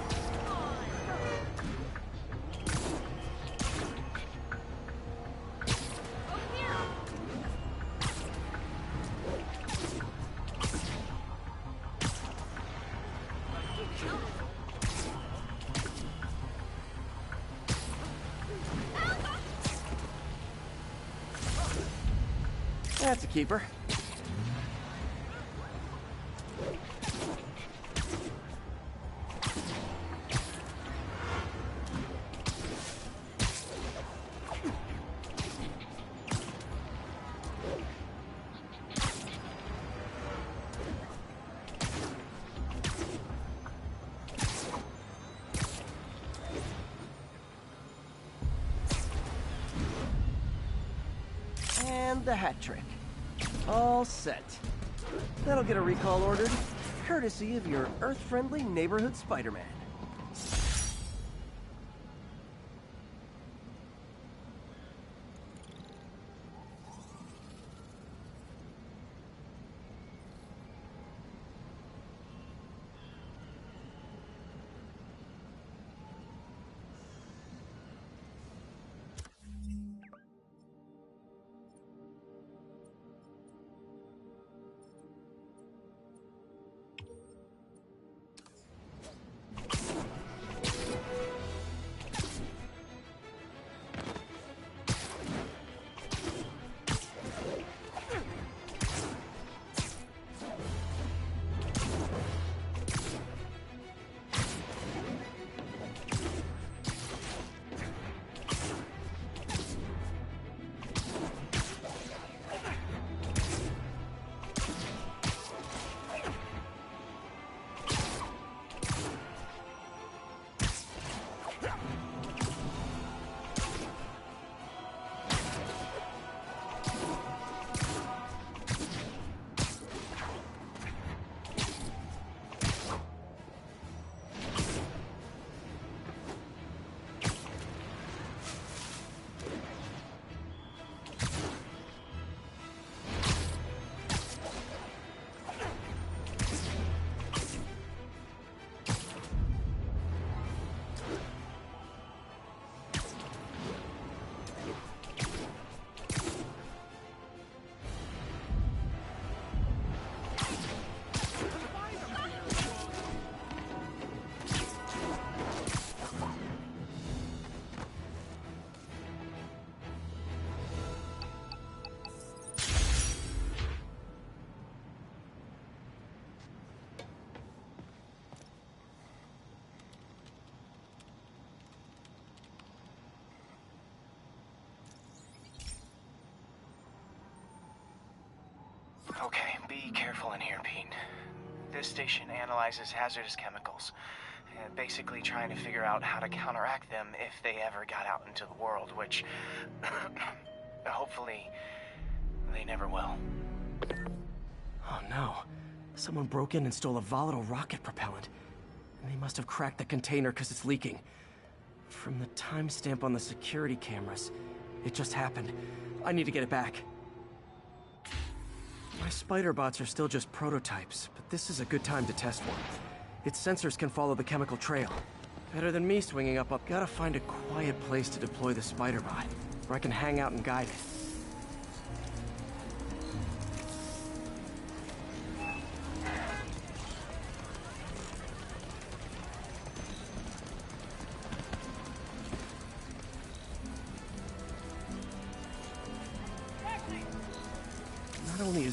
That's a keeper. And the hat trick. All set. That'll get a recall ordered, courtesy of your Earth-friendly neighborhood Spider-Man. Okay, be careful in here, Pete. This station analyzes hazardous chemicals, basically trying to figure out how to counteract them if they ever got out into the world, which hopefully they never will. Oh no. Someone broke in and stole a volatile rocket propellant. And they must have cracked the container because it's leaking. From the timestamp on the security cameras, it just happened. I need to get it back. My spider bots are still just prototypes, but this is a good time to test one. Its sensors can follow the chemical trail. Better than me swinging up. Gotta find a quiet place to deploy the spider bot, where I can hang out and guide it.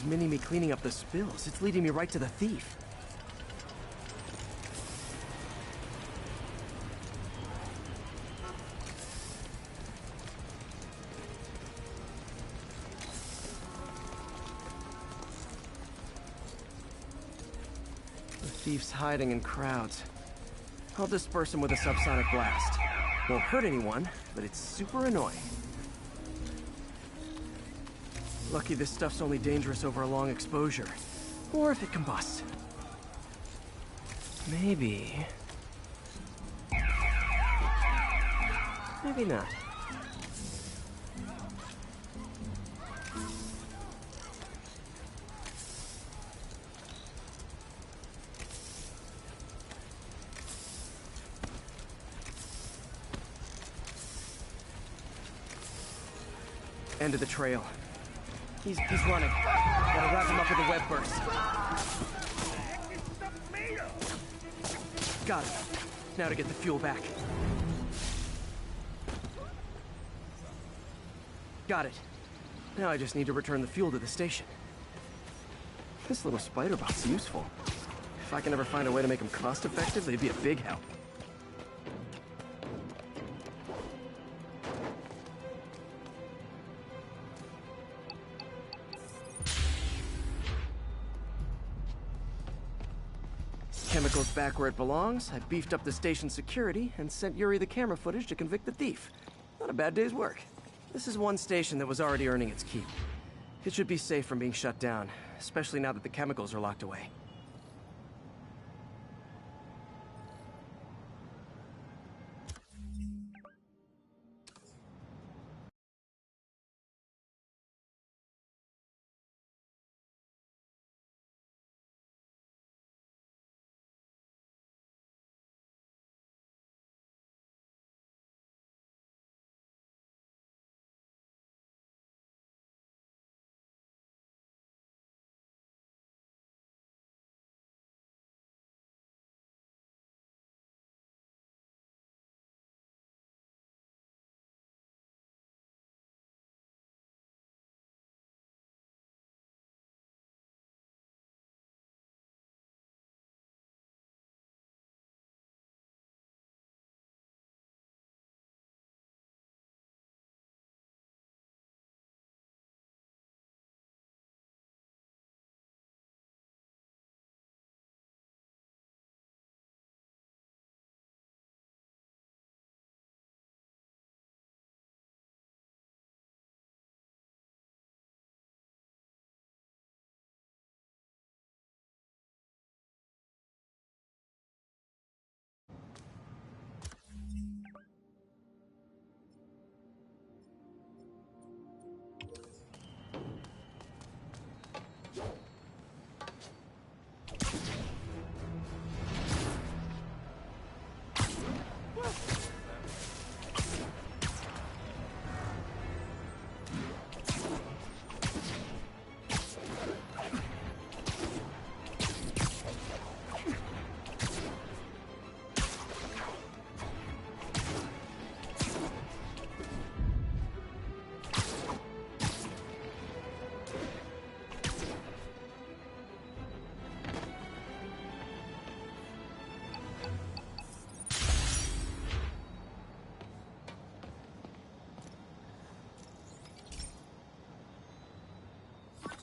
mini-me cleaning up the spills. It's leading me right to the thief. The thief's hiding in crowds. I'll disperse him with a subsonic blast. Won't hurt anyone, but it's super annoying. Lucky this stuff's only dangerous over a long exposure. Or if it combusts. Maybe... maybe not. End of the trail. He's running. Gotta wrap him up with a web burst. Got it. Now to get the fuel back. Got it. Now I just need to return the fuel to the station. This little spider bot's useful. If I can ever find a way to make them cost-effective, they'd be a big help. Chemicals back where it belongs. I beefed up the station's security and sent Yuri the camera footage to convict the thief. Not a bad day's work. This is one station that was already earning its keep. It should be safe from being shut down, especially now that the chemicals are locked away.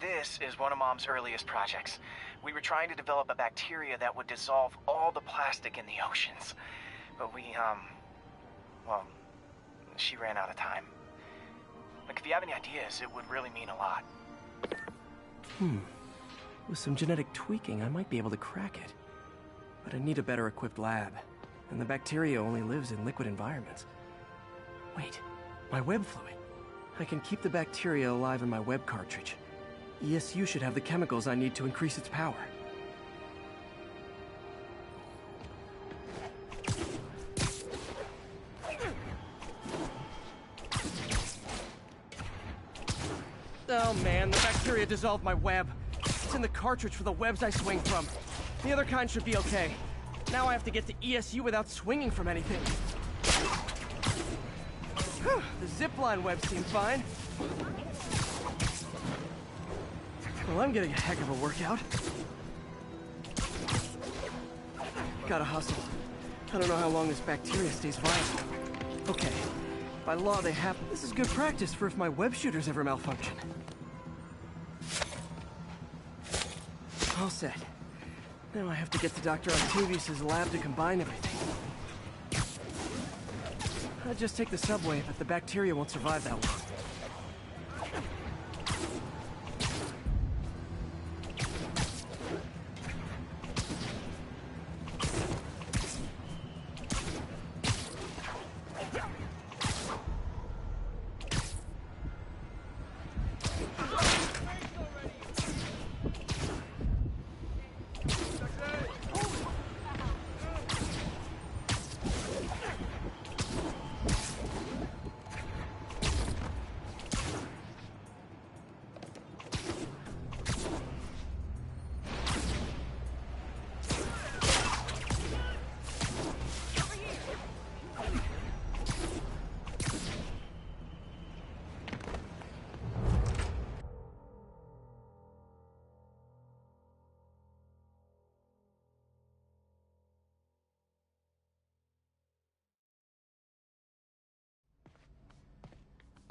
This is one of Mom's earliest projects. We were trying to develop a bacteria that would dissolve all the plastic in the oceans. But well, she ran out of time. Like, if you have any ideas, it would really mean a lot. With some genetic tweaking, I might be able to crack it. But I need a better equipped lab. And the bacteria only lives in liquid environments. Wait, my web fluid. I can keep the bacteria alive in my web cartridge. ESU should have the chemicals I need to increase its power. Oh man, the bacteria dissolved my web. It's in the cartridge for the webs I swing from. The other kind should be okay. Now I have to get to ESU without swinging from anything. The zipline webs seem fine. Well, I'm getting a heck of a workout. Gotta hustle. I don't know how long this bacteria stays viable. Okay, by law they have... This is good practice for if my web shooters ever malfunction. All set. Now I have to get to Dr. Octavius' lab to combine everything. I'll just take the subway, but the bacteria won't survive that long.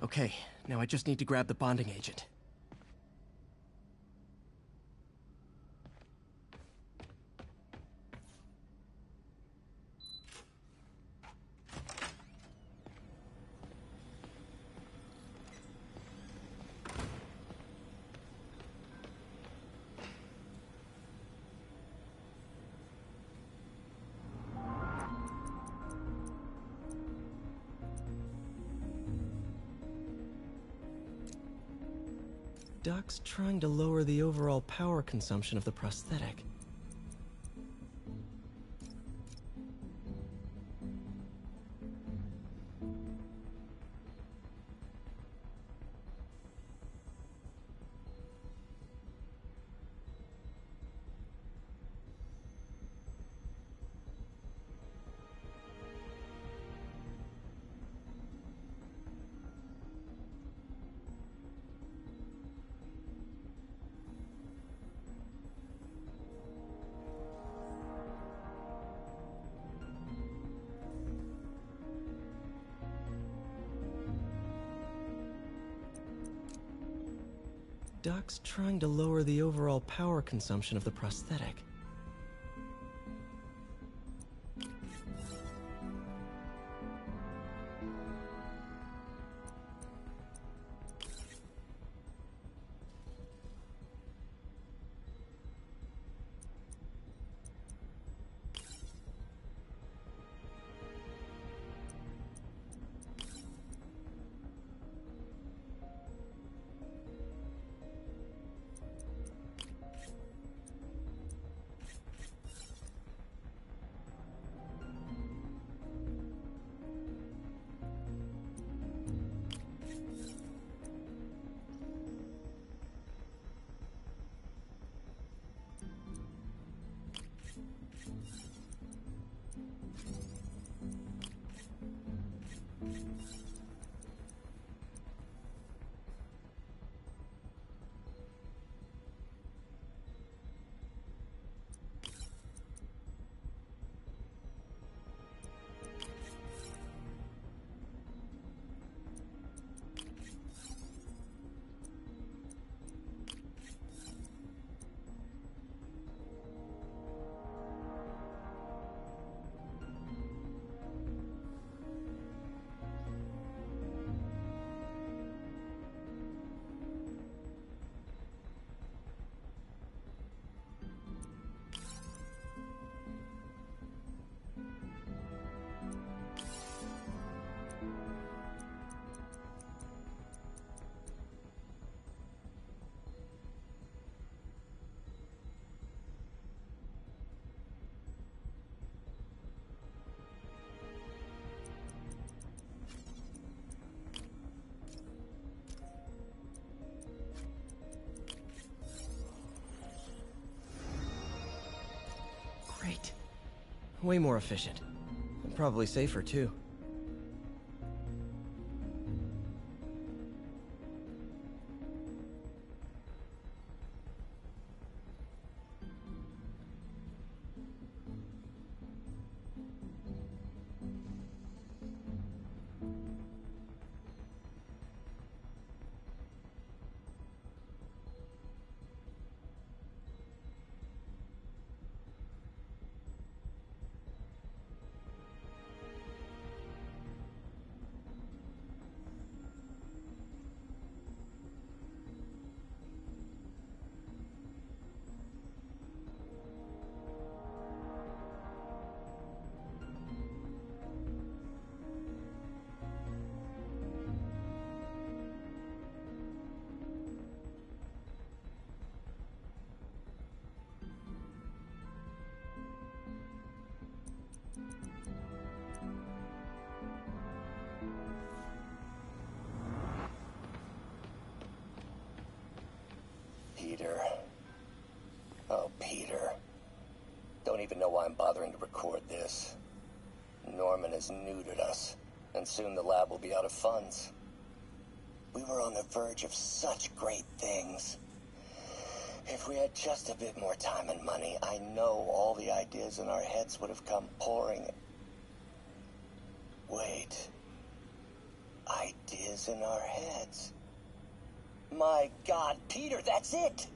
Okay, now I just need to grab the bonding agent. Doc's trying to lower the overall power consumption of the prosthetic. Doc's trying to lower the overall power consumption of the prosthetic. Great. Way more efficient. And probably safer, too. Oh, Peter. Don't even know why I'm bothering to record this. Norman has neutered us, and soon the lab will be out of funds. We were on the verge of such great things. If we had just a bit more time and money, I know all the ideas in our heads would have come pouring. Wait. Ideas in our heads. My God, Peter, that's it!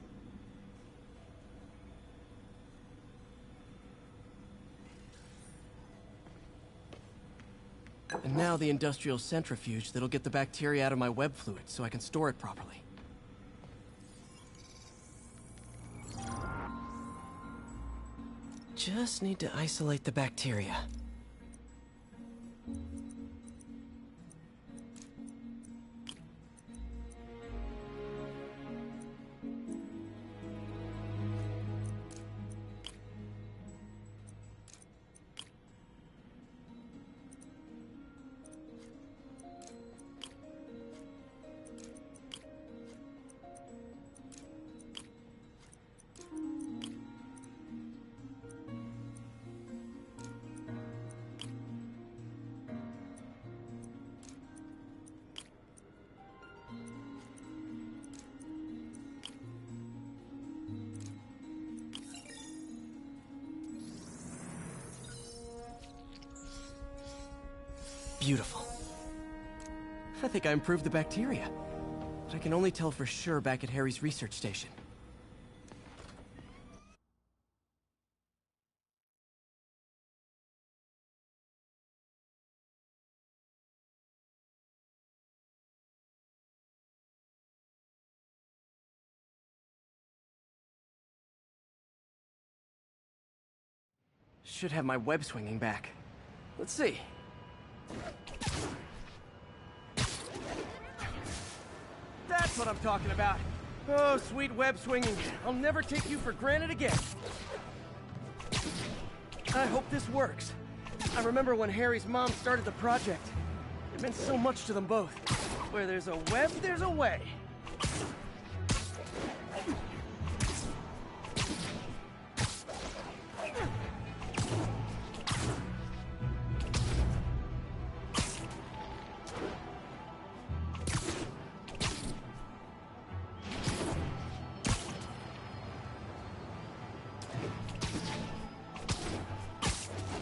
And now the industrial centrifuge that'll get the bacteria out of my web fluid so I can store it properly. Just need to isolate the bacteria. Beautiful. I think I improved the bacteria, but I can only tell for sure back at Harry's research station. Should have my web swinging back. Let's see. That's what I'm talking about. Oh, sweet web swinging. I'll never take you for granted again. I hope this works. I remember when Harry's mom started the project. It meant so much to them both. Where there's a web, there's a way.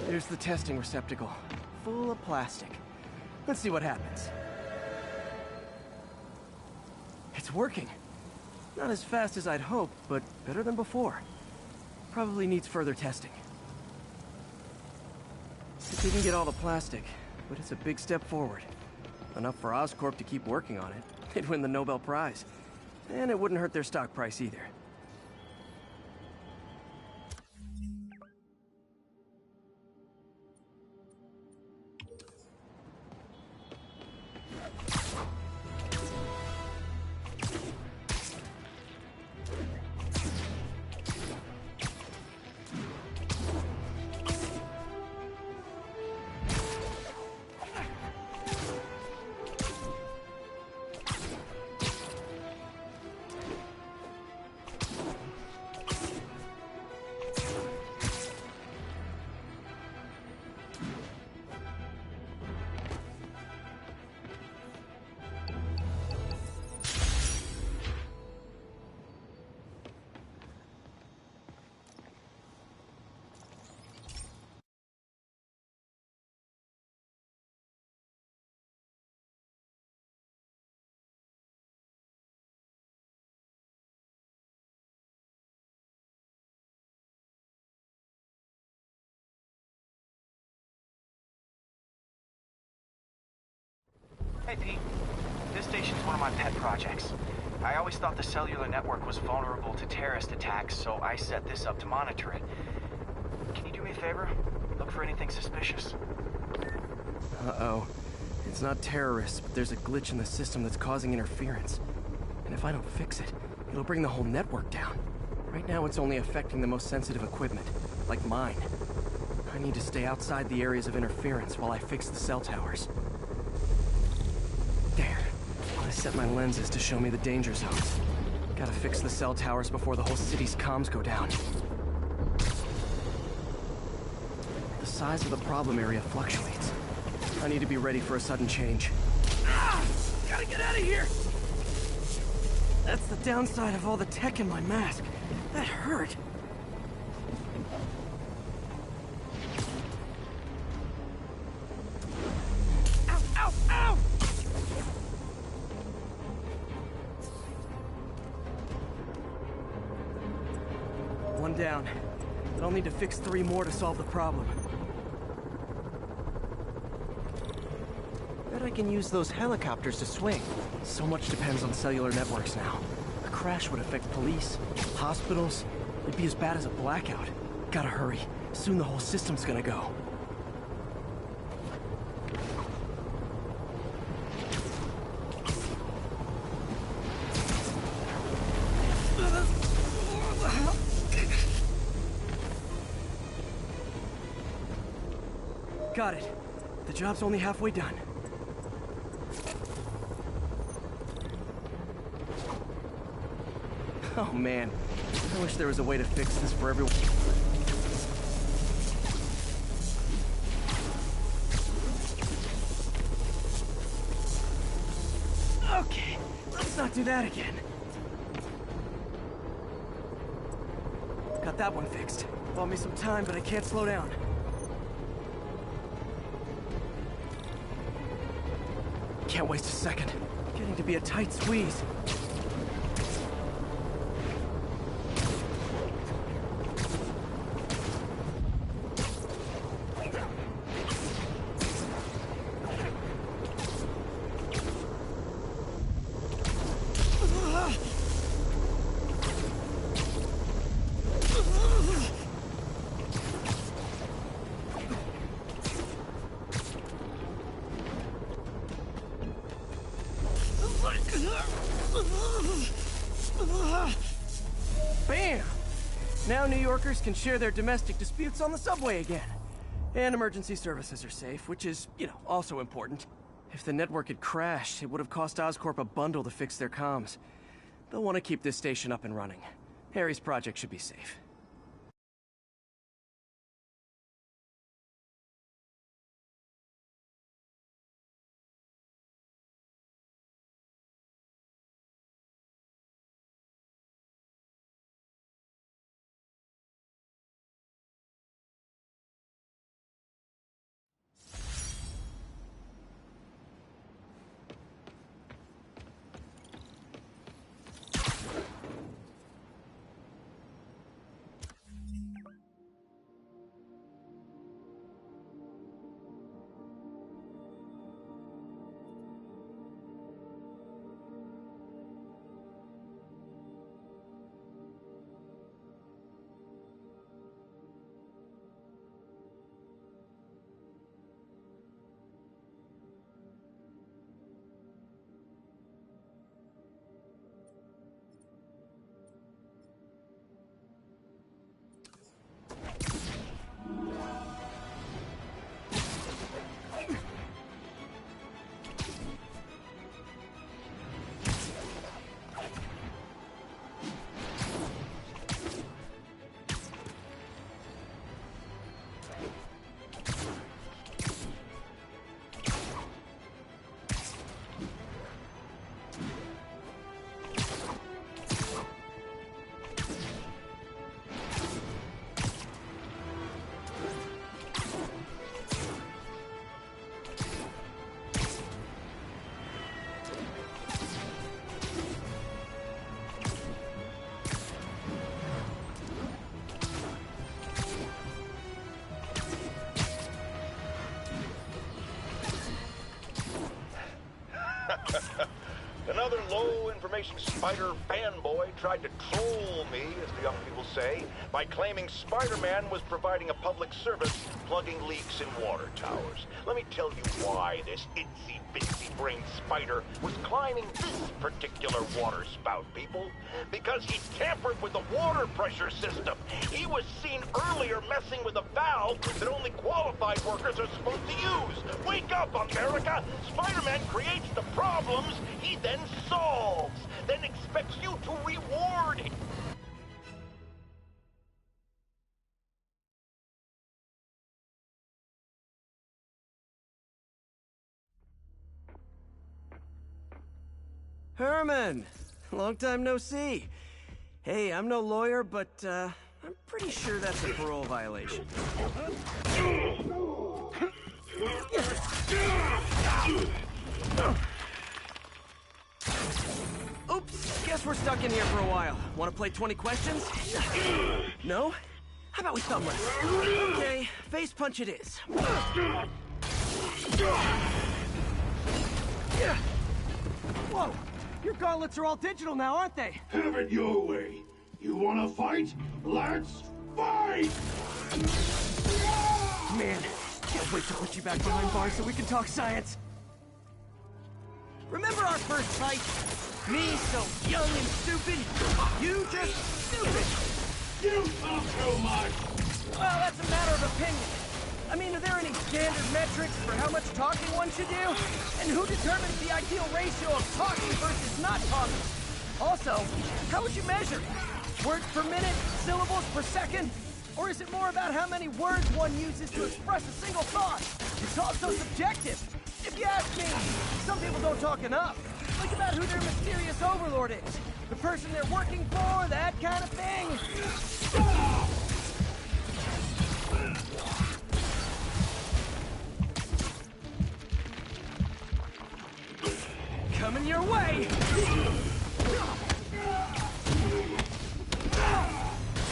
Here's the testing receptacle, full of plastic. Let's see what happens. It's working. Not as fast as I'd hoped, but better than before. Probably needs further testing. It didn't get all the plastic, but it's a big step forward. Enough for Oscorp to keep working on it. They'd win the Nobel Prize. And it wouldn't hurt their stock price either. Hey, Pete. This station's one of my pet projects. I always thought the cellular network was vulnerable to terrorist attacks, so I set this up to monitor it. Can you do me a favor? Look for anything suspicious. Uh-oh. It's not terrorists, but there's a glitch in the system that's causing interference. And if I don't fix it, it'll bring the whole network down. Right now, it's only affecting the most sensitive equipment, like mine. I need to stay outside the areas of interference while I fix the cell towers. There. I set my lenses to show me the danger zones. Gotta fix the cell towers before the whole city's comms go down. The size of the problem area fluctuates. I need to be ready for a sudden change. Ah! Gotta get out of here! That's the downside of all the tech in my mask. That hurt. Ow, ow, ow! One down. But I'll need to fix 3 more to solve the problem. Bet I can use those helicopters to swing. So much depends on cellular networks now. A crash would affect police, hospitals. It'd be as bad as a blackout. Gotta hurry. Soon the whole system's gonna go. Got it. The job's only halfway done. Oh man, I wish there was a way to fix this for everyone. Okay, let's not do that again. Got that one fixed. Bought me some time, but I can't slow down. Can't waste a second. Getting to be a tight squeeze. Bam! Now New Yorkers can share their domestic disputes on the subway again. And emergency services are safe, which is, also important. If the network had crashed, it would have cost Oscorp a bundle to fix their comms. They'll want to keep this station up and running. Harry's project should be safe. Another low-information Spider fanboy tried to troll me, as the young people say, by claiming Spider-Man was providing a public service plugging leaks in water towers. Let me tell you why this itsy-bitsy-brained spider was climbing this particular water spout, people. Because he tampered with the water pressure system. He was seen early Simply you're messing with a valve that only qualified workers are supposed to use. Wake up, America! Spider-Man creates the problems he then solves, then expects you to reward him. Herman! Long time no see. Hey, I'm no lawyer, but, I'm pretty sure that's a parole violation. Oops, guess we're stuck in here for a while. Want to play 20 questions? No? How about we thumb wrestle? Okay, face punch it is. Whoa! Your gauntlets are all digital now, aren't they? Have it your way. You wanna fight? Let's fight! Man, can't wait to put you back behind bars so we can talk science. Remember our first fight? Me so young and stupid, you just stupid. You talk too much. Well, that's a matter of opinion. I mean, are there any standard metrics for how much talking one should do? And who determines the ideal ratio of talking versus not talking? Also, how would you measure it? Words per minute? Syllables per second? Or is it more about how many words one uses to express a single thought? It's also subjective. If you ask me, some people don't talk enough. Think about who their mysterious overlord is. The person they're working for, that kind of thing. Coming your way!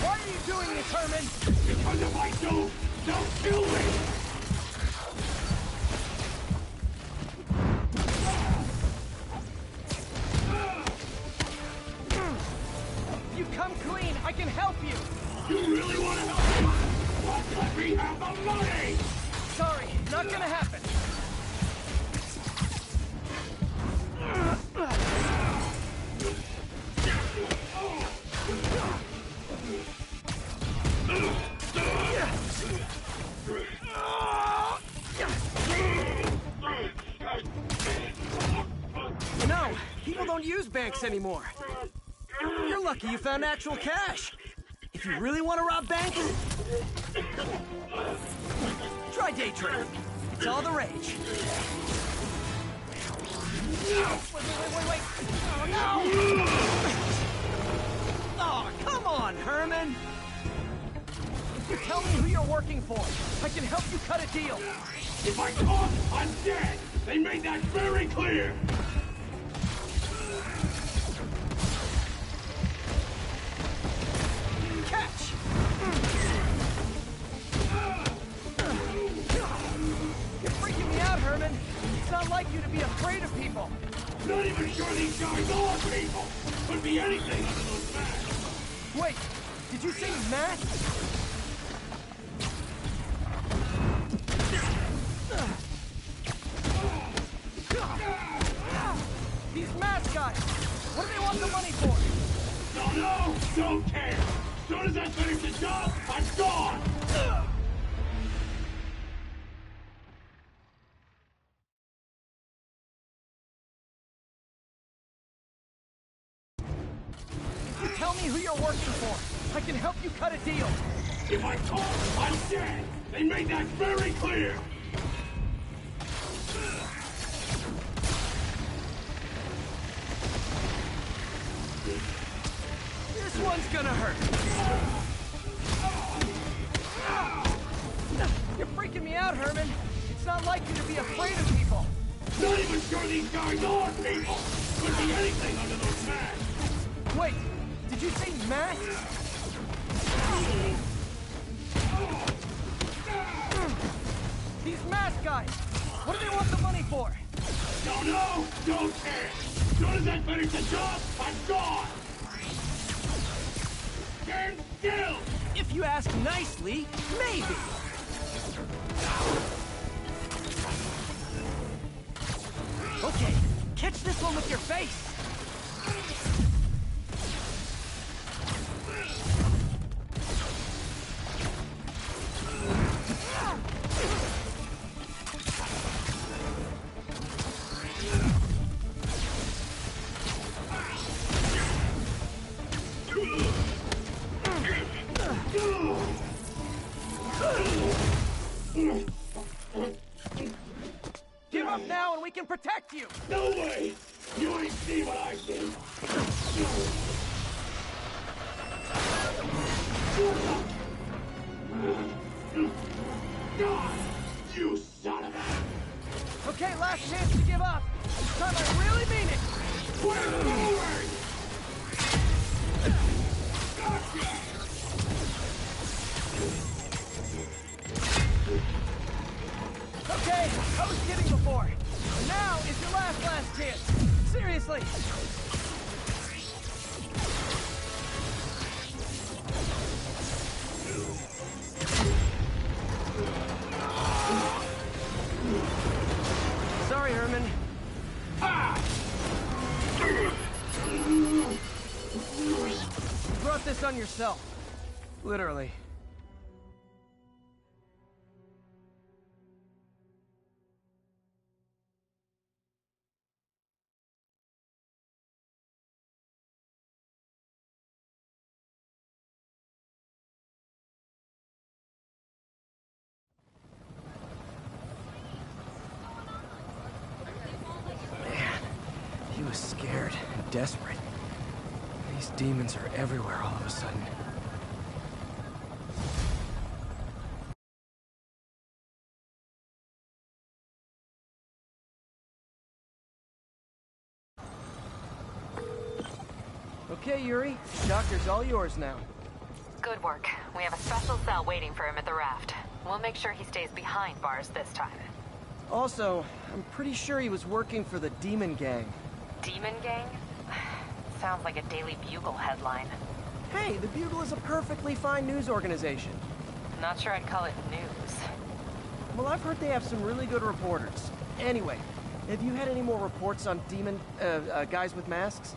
Why are you doing this, Herman? Because if I don't kill me! If you come clean, I can help you! You really want to help me? Well, let me have the money! Sorry, not gonna happen. No, people don't use banks anymore. You're lucky you found actual cash. If you really want to rob banks, try day trading. It's all the rage. Wait. Oh, no! Oh, come on, Herman! If you tell me who you're working for, I can help you cut a deal. If I talk, I'm dead! They made that very clear! Catch! You're freaking me out, Herman. It's not like you to be afraid of people. Not even sure these guys are people! Could be anything under those masks! Wait, did you say masks? These mask guys! What do they want the money for? Don't know! Don't care! As soon as I finish the job, I'm gone! Tell me who you're working for. I can help you cut a deal. If I talk, I'm dead! They made that very clear! This one's gonna hurt. You're freaking me out, Herman. It's not like you to be afraid of people. Not even sure these guys are people! Could be anything under those masks! Wait, did you say masks? These mask guys! What do they want the money for? Don't know! Don't care! As soon as I finish the job, I'm gone! Stand still! If you ask nicely, maybe. Okay, catch this one with your face. can protect you! No way! You ain't see what I see! God! You son of a... Okay, last chance to give up. This time I really mean it! We're moving! Okay, I was kidding before. Now is your last chance. Seriously. Sorry, Herman. You brought this on yourself. Literally. He was scared and desperate. These demons are everywhere all of a sudden. Okay, Yuri. The doctor's all yours now. Good work. We have a special cell waiting for him at the raft. We'll make sure he stays behind bars this time. Also, I'm pretty sure he was working for the Demon Gang. Demon Gang? Sounds like a Daily Bugle headline. Hey, the Bugle is a perfectly fine news organization. Not sure I'd call it news. Well, I've heard they have some really good reporters. Anyway, have you had any more reports on demon, guys with masks?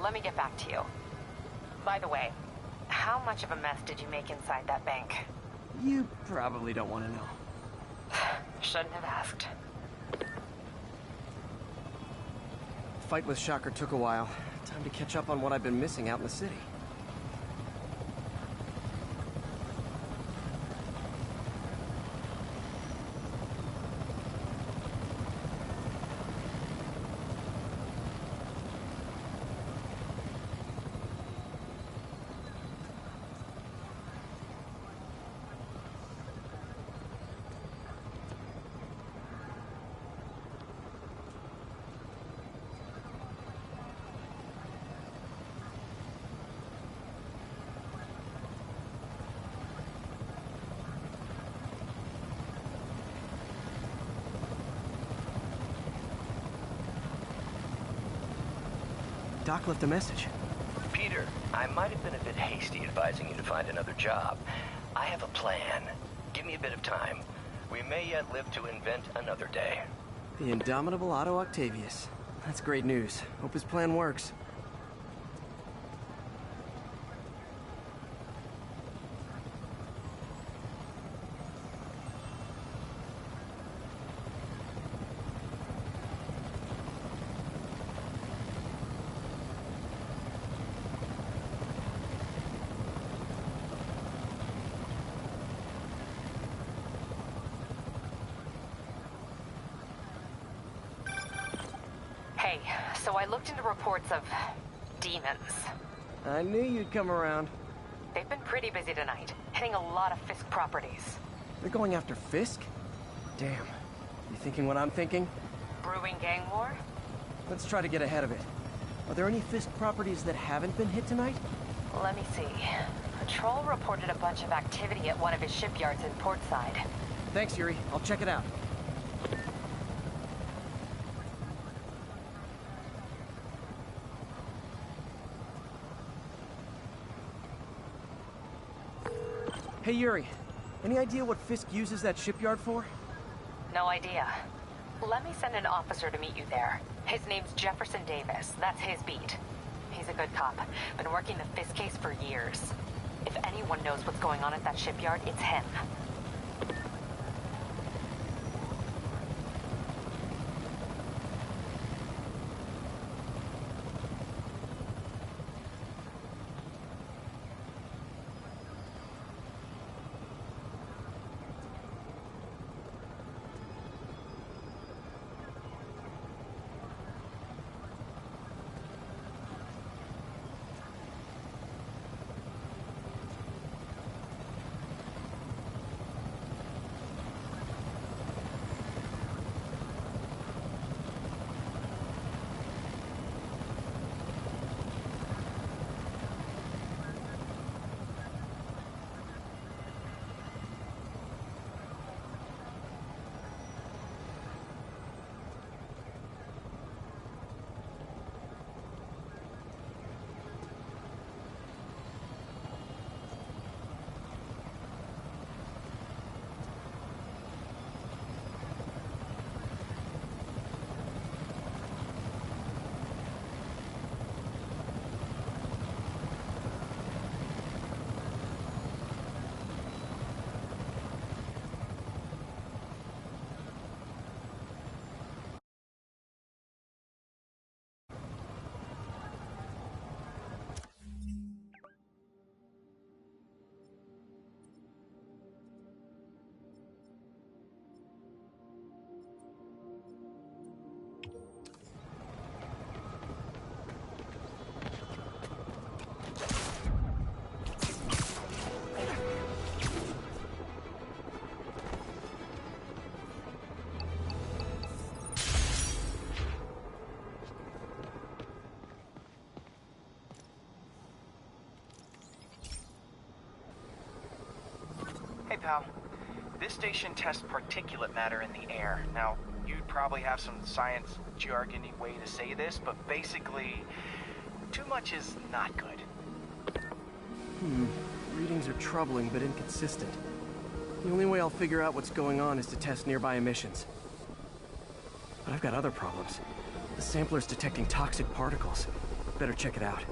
Let me get back to you. By the way, how much of a mess did you make inside that bank? You probably don't want to know. Shouldn't have asked. The fight with Shocker took a while. Time to catch up on what I've been missing out in the city. Doc left a message. Peter, I might have been a bit hasty advising you to find another job. I have a plan. Give me a bit of time. We may yet live to invent another day. The indomitable Otto Octavius. That's great news. Hope his plan works. Hey, so I looked into reports of demons. I knew you'd come around. They've been pretty busy tonight, hitting a lot of Fisk properties. They're going after Fisk? Damn. You thinking what I'm thinking? Brewing gang war? Let's try to get ahead of it. Are there any Fisk properties that haven't been hit tonight? Let me see. Patrol reported a bunch of activity at one of his shipyards in Portside. Thanks, Yuri. I'll check it out. Hey, Yuri. Any idea what Fisk uses that shipyard for? No idea. Let me send an officer to meet you there. His name's Jefferson Davis. That's his beat. He's a good cop. Been working the Fisk case for years. If anyone knows what's going on at that shipyard, it's him. pal. This station tests particulate matter in the air. Now, you'd probably have some science jargony way to say this, but basically, too much is not good. Readings are troubling but inconsistent. The only way I'll figure out what's going on is to test nearby emissions. But I've got other problems. The sampler's detecting toxic particles. Better check it out.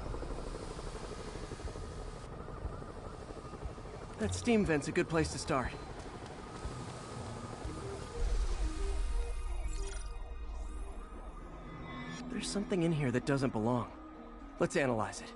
That steam vent's a good place to start. There's something in here that doesn't belong. Let's analyze it.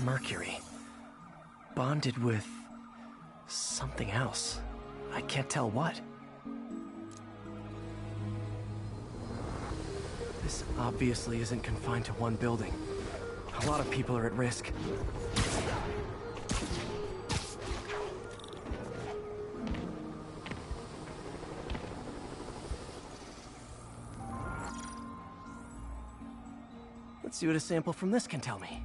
Mercury. Bonded with something else. I can't tell what. This obviously isn't confined to one building. A lot of people are at risk. Let's see what a sample from this can tell me.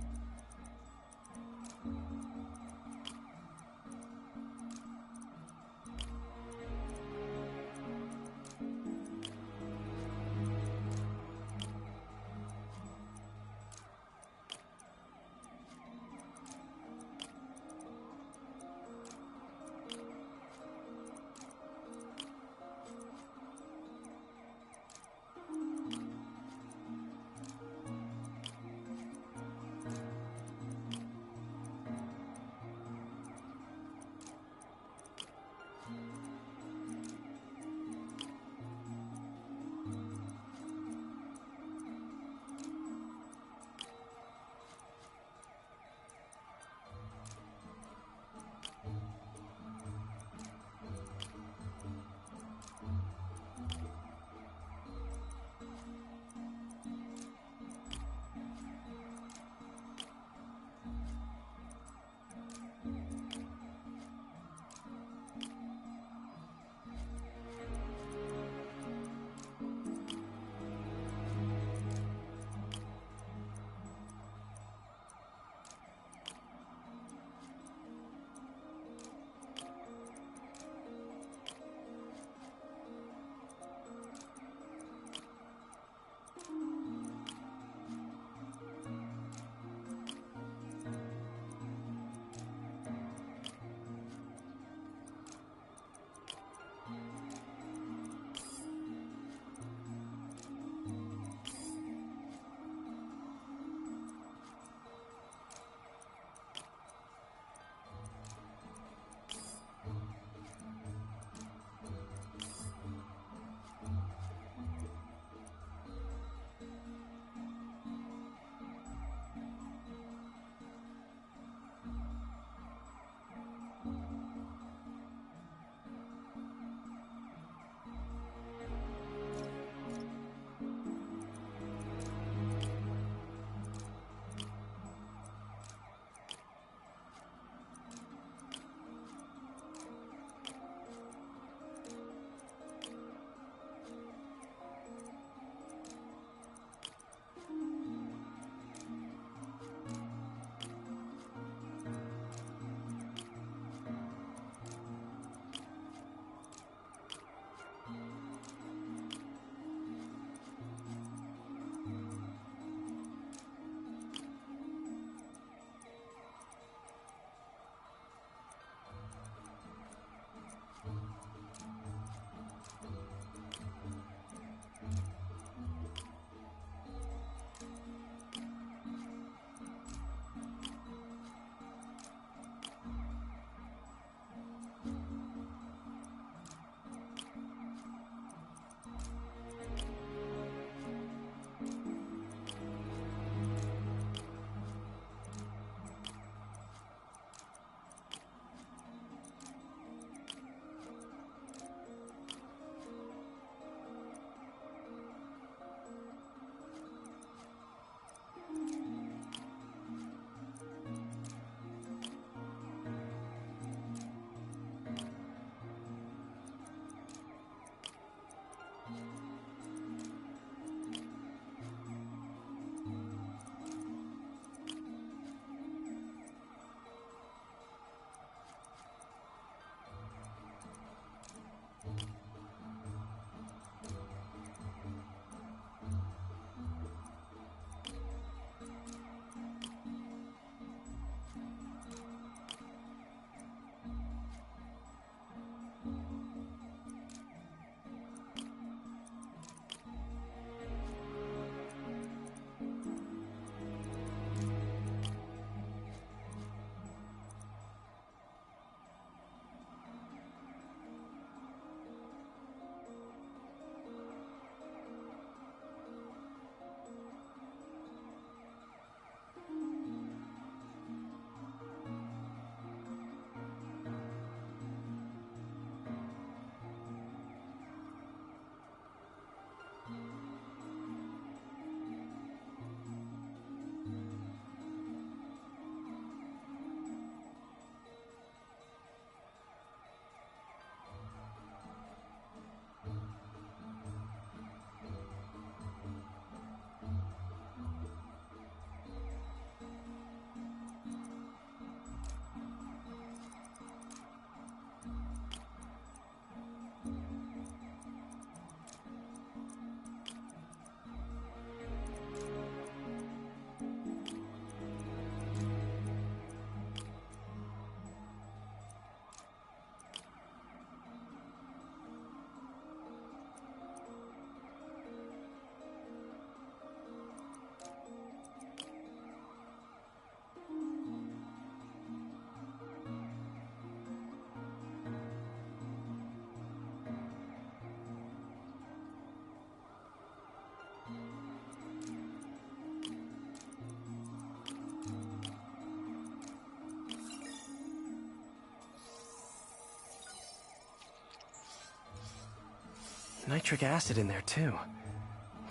nitric acid in there too,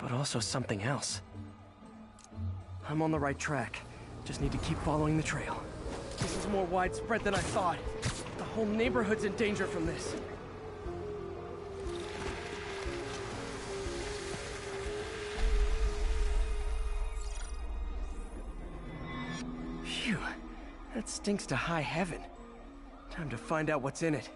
but also something else. I'm on the right track. Just need to keep following the trail. This is more widespread than I thought. The whole neighborhood's in danger from this. Phew, that stinks to high heaven. Time to find out what's in it.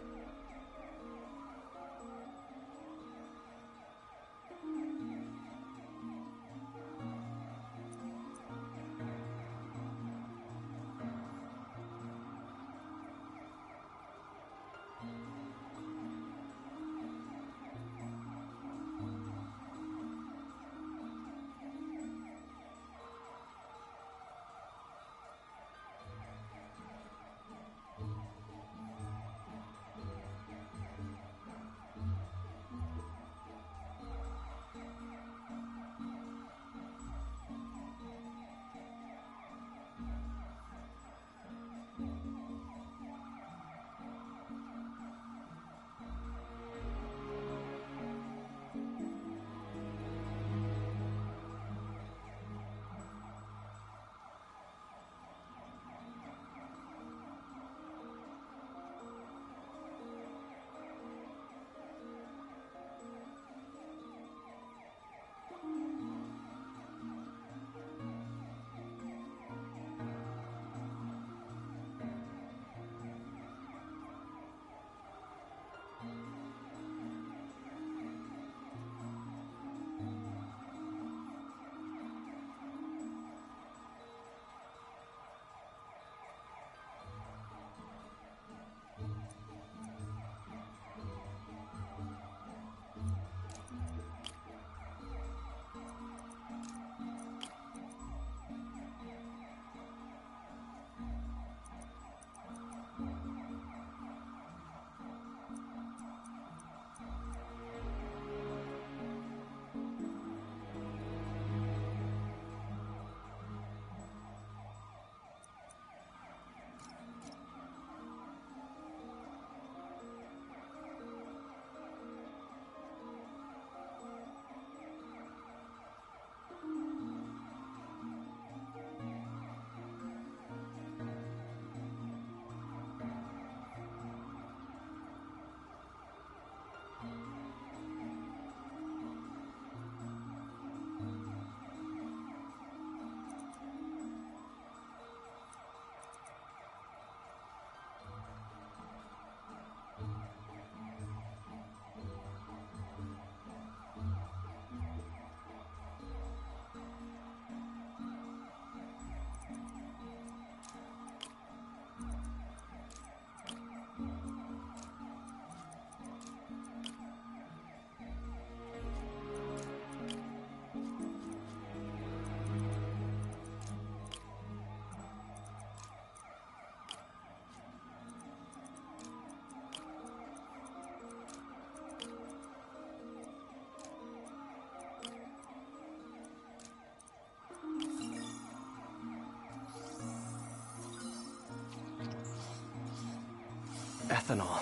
Ethanol.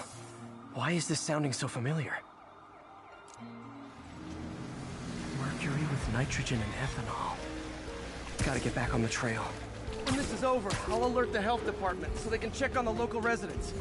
Why is this sounding so familiar? Mercury with nitrogen and ethanol. Gotta get back on the trail. When this is over, I'll alert the health department so they can check on the local residents.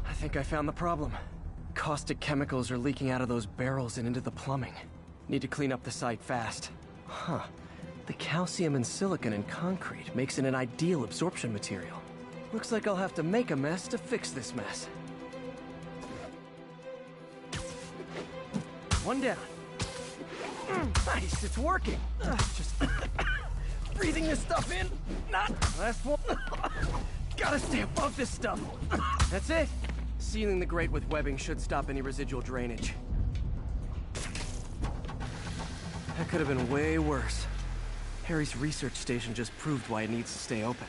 I think I found the problem. Caustic chemicals are leaking out of those barrels and into the plumbing. Need to clean up the site fast. Huh. The calcium and silicon in concrete makes it an ideal absorption material. Looks like I'll have to make a mess to fix this mess. One down. Nice, it's working. Just breathing this stuff in. Not last one. Gotta stay above this stuff. That's it. Sealing the grate with webbing should stop any residual drainage. That could have been way worse. Harry's research station just proved why it needs to stay open.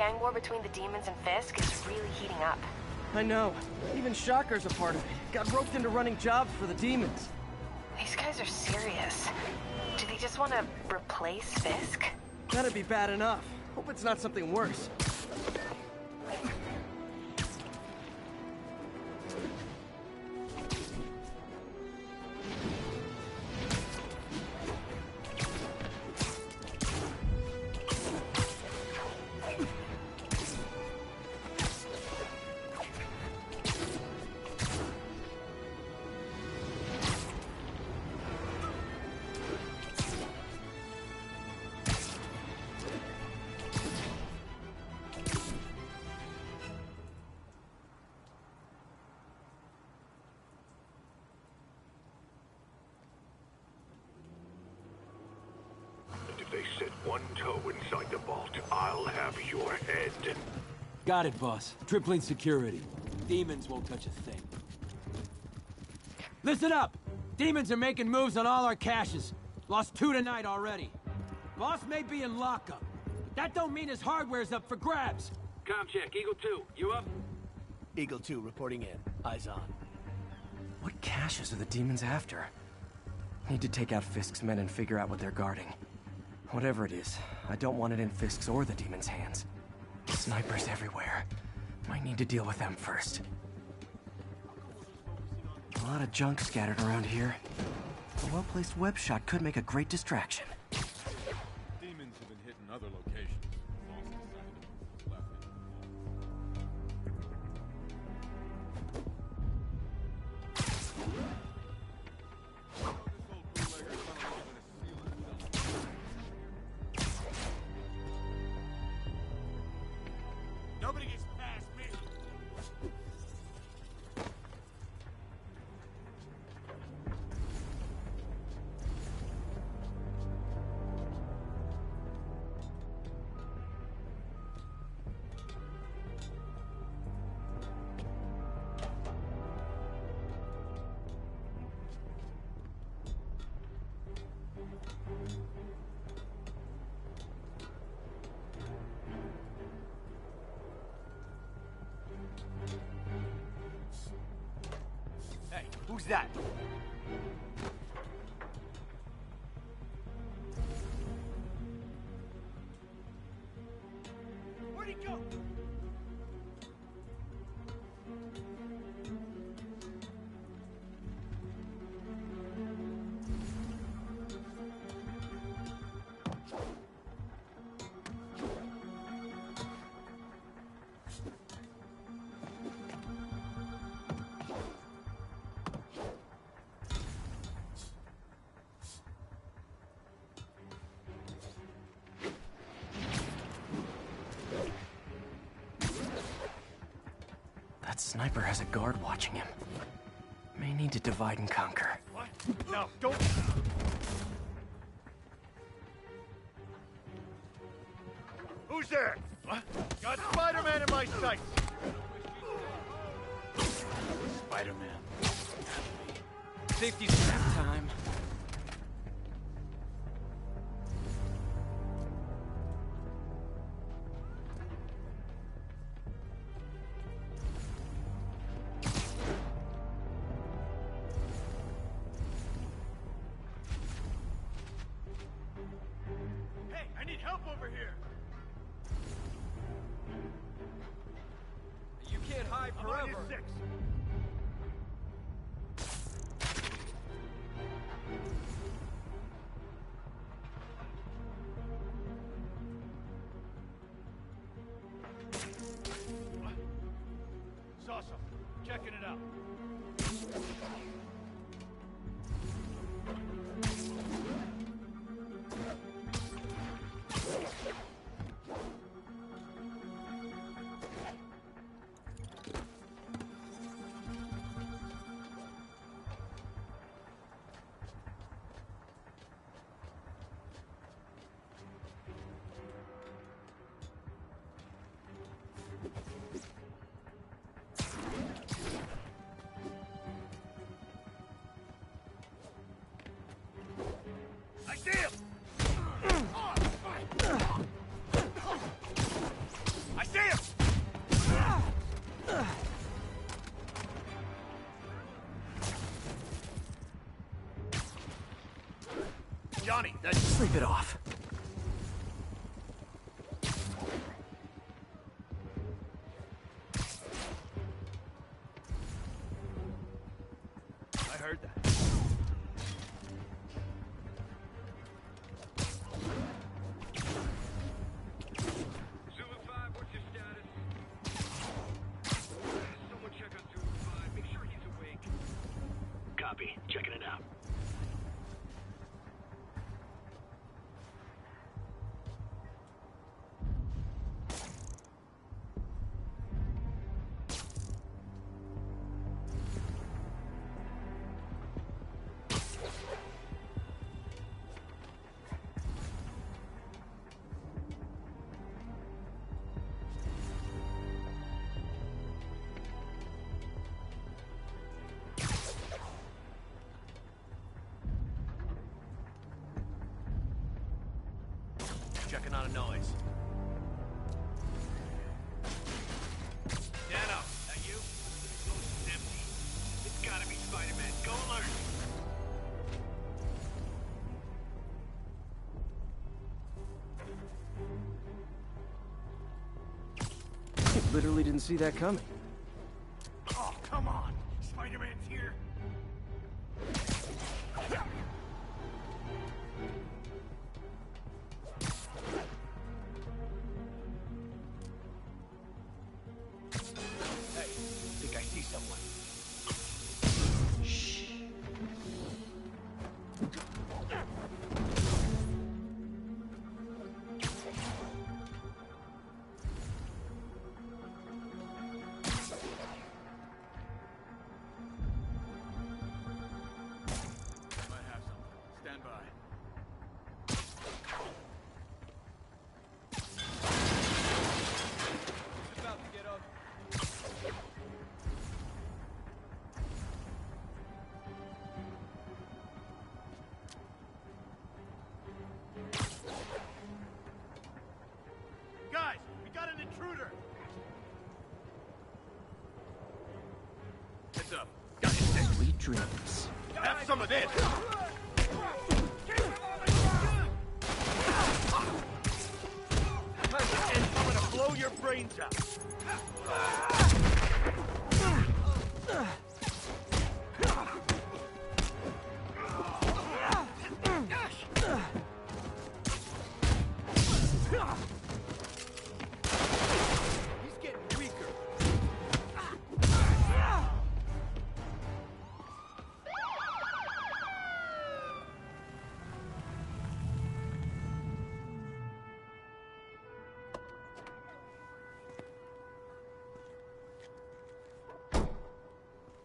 gang war between the demons and Fisk is really heating up. I know. Even Shocker's a part of it. Got roped into running jobs for the demons. These guys are serious. Do they just want to replace Fisk? That'd be bad enough. Hope it's not something worse. They set one toe inside the vault, I'll have your head. Got it, boss. Tripling security. Demons won't touch a thing. Listen up! Demons are making moves on all our caches. Lost 2 tonight already. Boss may be in lockup, but that don't mean his hardware's up for grabs. Com check, Eagle 2, you up? Eagle 2 reporting in. Eyes on. What caches are the demons after? Need to take out Fisk's men and figure out what they're guarding. Whatever it is, I don't want it in Fisk's or the demons' hands. Snipers everywhere. Might need to deal with them first. A lot of junk scattered around here. A well-placed web shot could make a great distraction. Demons have been hitting other locations. Nobody gets past me. Who's that? Where'd he go? That sniper has a guard watching him. May need to divide and conquer. What? No, don't. Who's there? What? Got Spider-Man in my sights. Spider-Man. Safety strap time. Hey, I need help over here. You can't hide I'm on forever. your 6. Saw something. Checking it out. Johnny, that's... Sleep it off. I heard that. Copy. Checking it out. Checking on a noise. Dano, that you? The ghost is empty. It's gotta be Spider-Man. Go alert! I literally didn't see that coming. Oh, come on! Spider-Man's here! Hey, think I see someone. Shh. Might have something. Stand by. It's about to get ugly. Guys, we got an intruder! Heads up. Sweet dreams. Have some of this! And I'm gonna blow your brains out! He's getting weaker.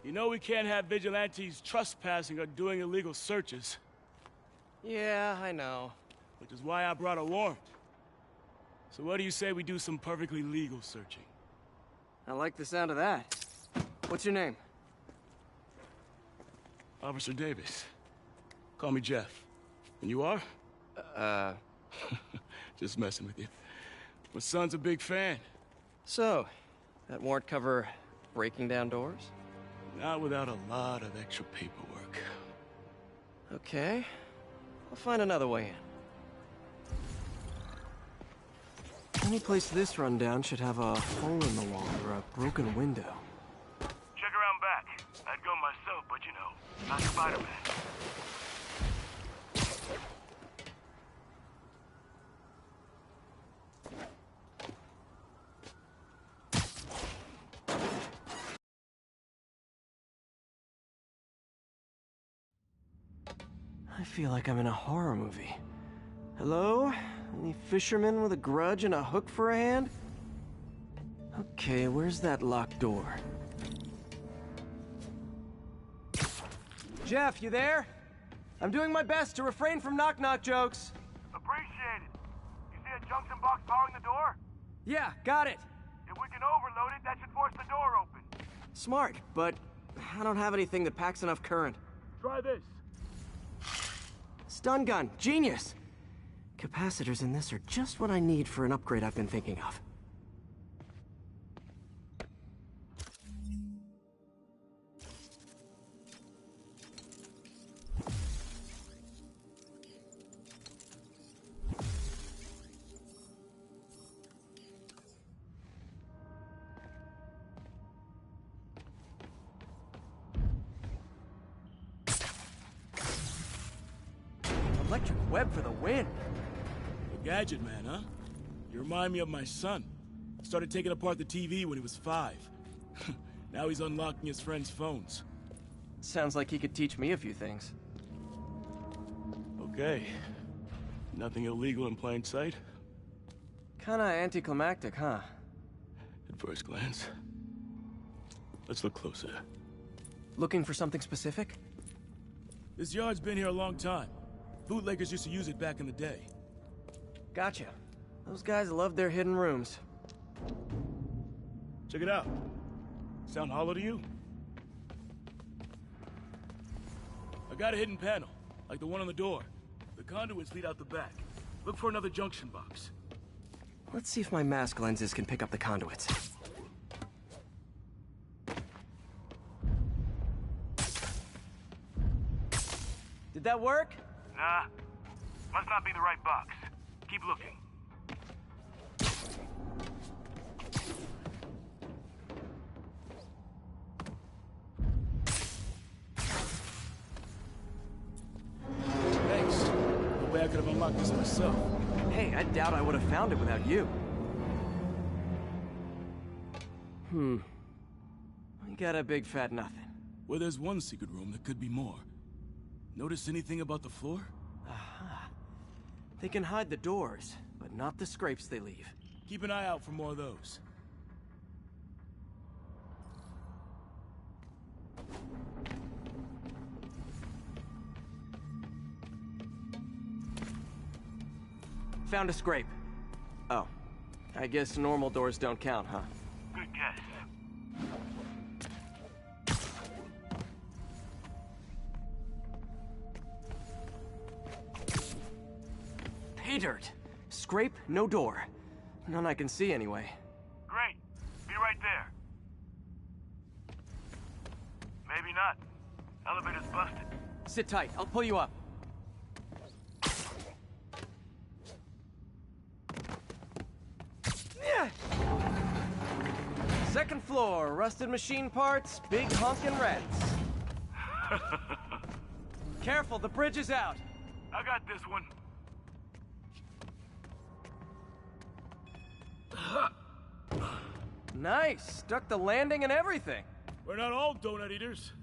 You know we can't have vigilantes trespassing or doing illegal searches. Yeah, I know. Which is why I brought a warrant. So what do you say we do some perfectly legal searching? I like the sound of that. What's your name? Officer Davis. Call me Jeff. And you are? Just messing with you. My son's a big fan. So, that warrant cover breaking down doors? Not without a lot of extra paperwork. Okay. I'll find another way in. Any place this rundown should have a hole in the wall or a broken window. Check around back. I'd go myself, but you know, not Spider-Man. I feel like I'm in a horror movie. Hello? Any fisherman with a grudge and a hook for a hand? Okay, where's that locked door? Jeff, you there? I'm doing my best to refrain from knock-knock jokes. Appreciate it. You see a junction box powering the door? Yeah, got it. If we can overload it, that should force the door open. Smart, but I don't have anything that packs enough current. Try this. Stun gun, genius! Capacitors in this are just what I need for an upgrade I've been thinking of. Electric web for the win. A gadget man, huh? You remind me of my son. Started taking apart the TV when he was 5. Now he's unlocking his friends' phones. Sounds like he could teach me a few things. Okay. Nothing illegal in plain sight? Kinda anticlimactic, huh? At first glance. Let's look closer. Looking for something specific? This yard's been here a long time. Bootleggers used to use it back in the day. Gotcha. Those guys love their hidden rooms. Check it out. Sound hollow to you? I got a hidden panel, like the one on the door. The conduits lead out the back. Look for another junction box. Let's see if my mask lenses can pick up the conduits. Did that work? Nah. Must not be the right box. Keep looking. Thanks. No way I could have unlocked this myself. Hey, I doubt I would have found it without you. We got a big fat nothing. Well, there's one secret room that could be more. Notice anything about the floor? Aha. They can hide the doors, but not the scrapes they leave. Keep an eye out for more of those. Found a scrape. Oh. I guess normal doors don't count, huh? Good guess. Pay dirt. Scrape, no door. None I can see anyway. Great. Be right there. Maybe not. Elevator's busted. Sit tight. I'll pull you up. Second floor, rusted machine parts, big honkin' reds. Careful, the bridge is out. I got this one. Nice, stuck the landing and everything. We're not all donut eaters.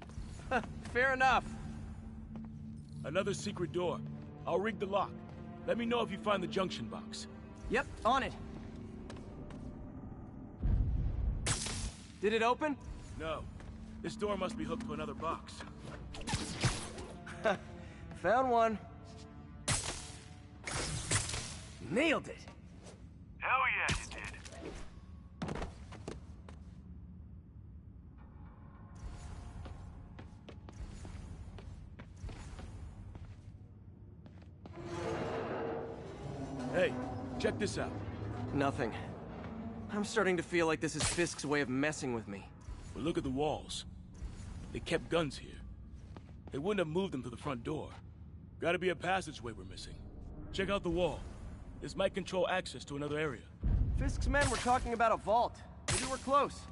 Fair enough. Another secret door. I'll rig the lock. Let me know if you find the junction box. Yep, on it. Did it open? No. This door must be hooked to another box. Found one. Nailed it. Hell yeah, you did. Hey, check this out. Nothing. I'm starting to feel like this is Fisk's way of messing with me. But look at the walls. They kept guns here. They wouldn't have moved them to the front door. Gotta be a passageway we're missing. Check out the wall. This might control access to another area. Fisk's men were talking about a vault. Maybe we're close.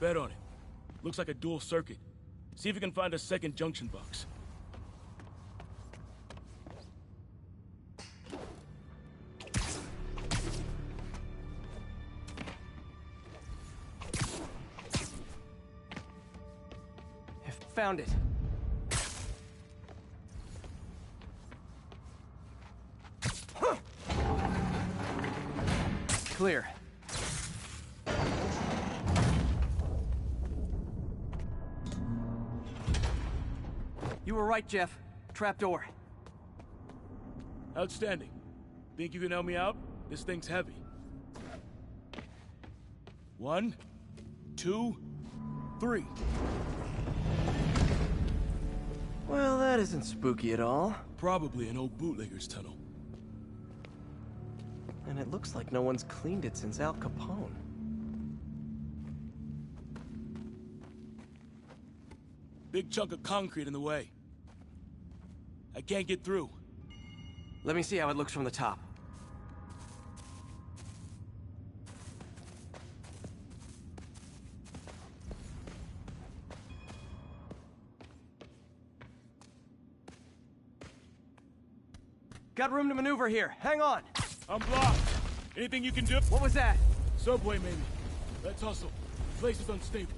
Bet on it. Looks like a dual circuit. See if you can find a second junction box. Found it. Clear. You were right, Jeff. Trapdoor. Outstanding. Think you can help me out? This thing's heavy. 1, 2, 3. Well, that isn't spooky at all. Probably an old bootlegger's tunnel. And it looks like no one's cleaned it since Al Capone. Big chunk of concrete in the way. I can't get through. Let me see how it looks from the top. Got room to maneuver here. Hang on. I'm blocked. Anything you can do? What was that? Subway, maybe. Let's hustle. The place is unstable.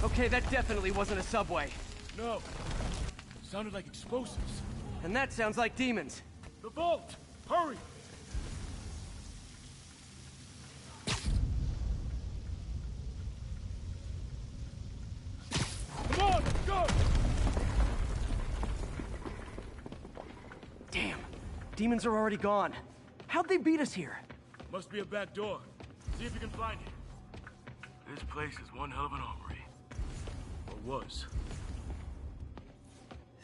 Okay, that definitely wasn't a subway. No. Sounded like explosives. And that sounds like demons. The vault! Hurry! Come on, let's go! Damn. Demons are already gone. How'd they beat us here? Must be a back door. See if you can find it. This place is one hell of an armory. Or was.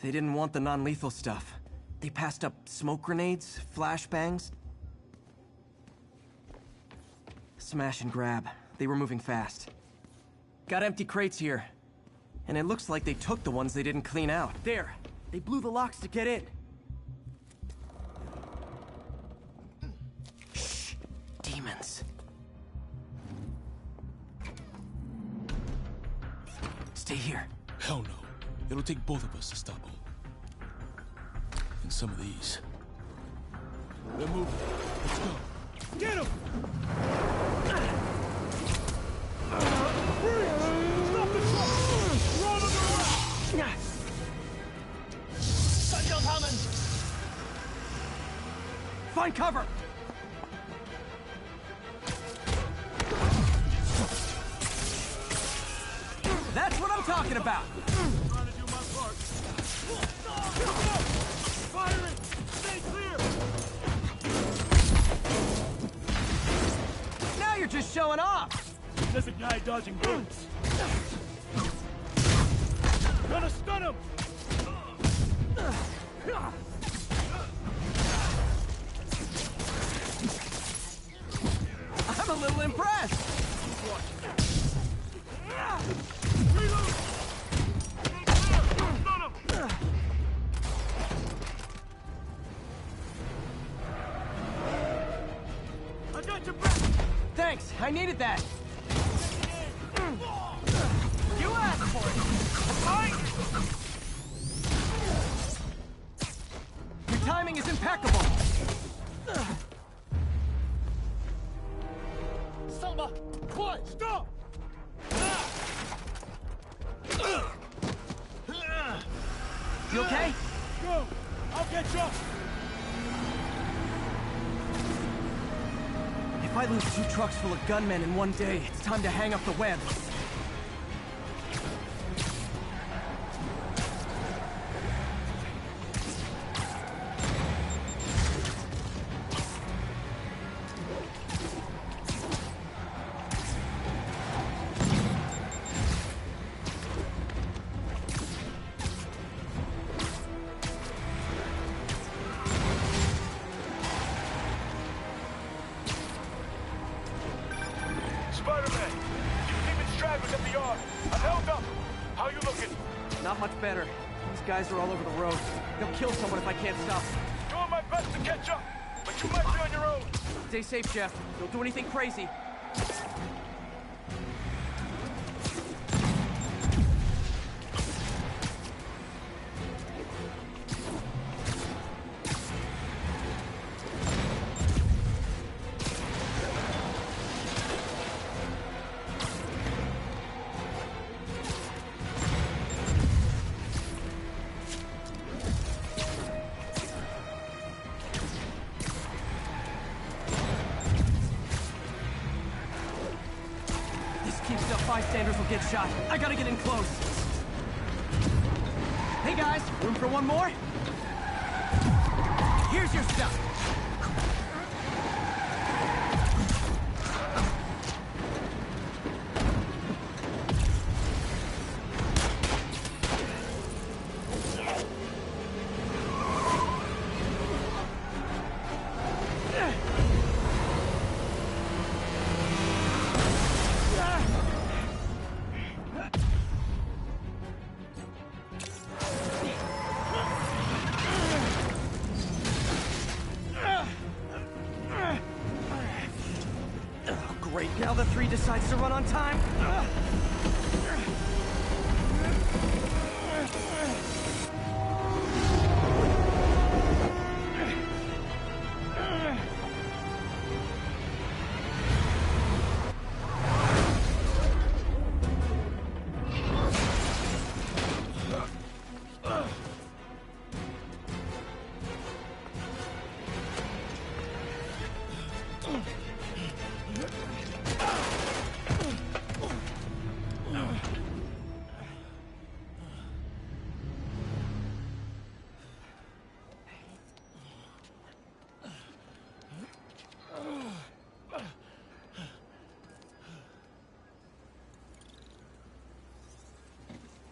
They didn't want the non-lethal stuff. They passed up smoke grenades, flashbangs. Smash and grab. They were moving fast. Got empty crates here. And it looks like they took the ones they didn't clean out. There! They blew the locks to get in. Shh! Demons. Stay here. Hell no. It'll take both of us to stop them. And some of these. They're moving. Let's go. Get him! Freeze! Stop the truck! We're on the way! Find cover! That's what I'm talking about! Trying to do my part. Firing! Stay clear! Now you're just showing off! There's a guy dodging bullets. Gonna stun him! I'm a little impressed! Reload! Stun him! I got your back! Thanks, I needed that! You asked for it! Your timing is impeccable! Selma! What? Stop! You okay? Go! I'll get you! If I lose 2 trucks full of gunmen in one day, it's time to hang up the web. Spider-Man! You keeping stragglers at the yard. I'm held up. How you looking? Not much better. These guys are all over the road. They'll kill someone if I can't stop them. Doing my best to catch up, but you might be on your own. Stay safe, Jeff. Don't do anything crazy. Bystanders will get shot. I gotta get in close. Hey guys, room for one more? Here's your stuff. Great, now the 3 decides to run on time.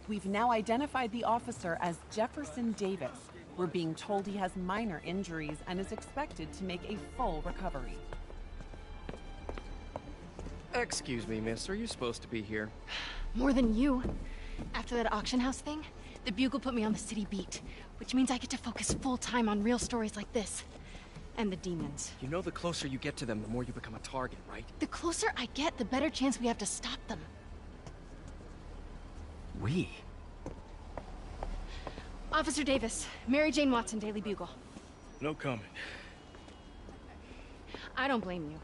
We've now identified the officer as Jefferson Davis. We're being told he has minor injuries and is expected to make a full recovery. Excuse me, miss. Are you supposed to be here? More than you. After that auction house thing, the Bugle put me on the city beat, which means I get to focus full-time on real stories like this. And the demons. You know the closer you get to them, the more you become a target, right? The closer I get, the better chance we have to stop them. We? Officer Davis, Mary Jane Watson, Daily Bugle. No comment. I don't blame you.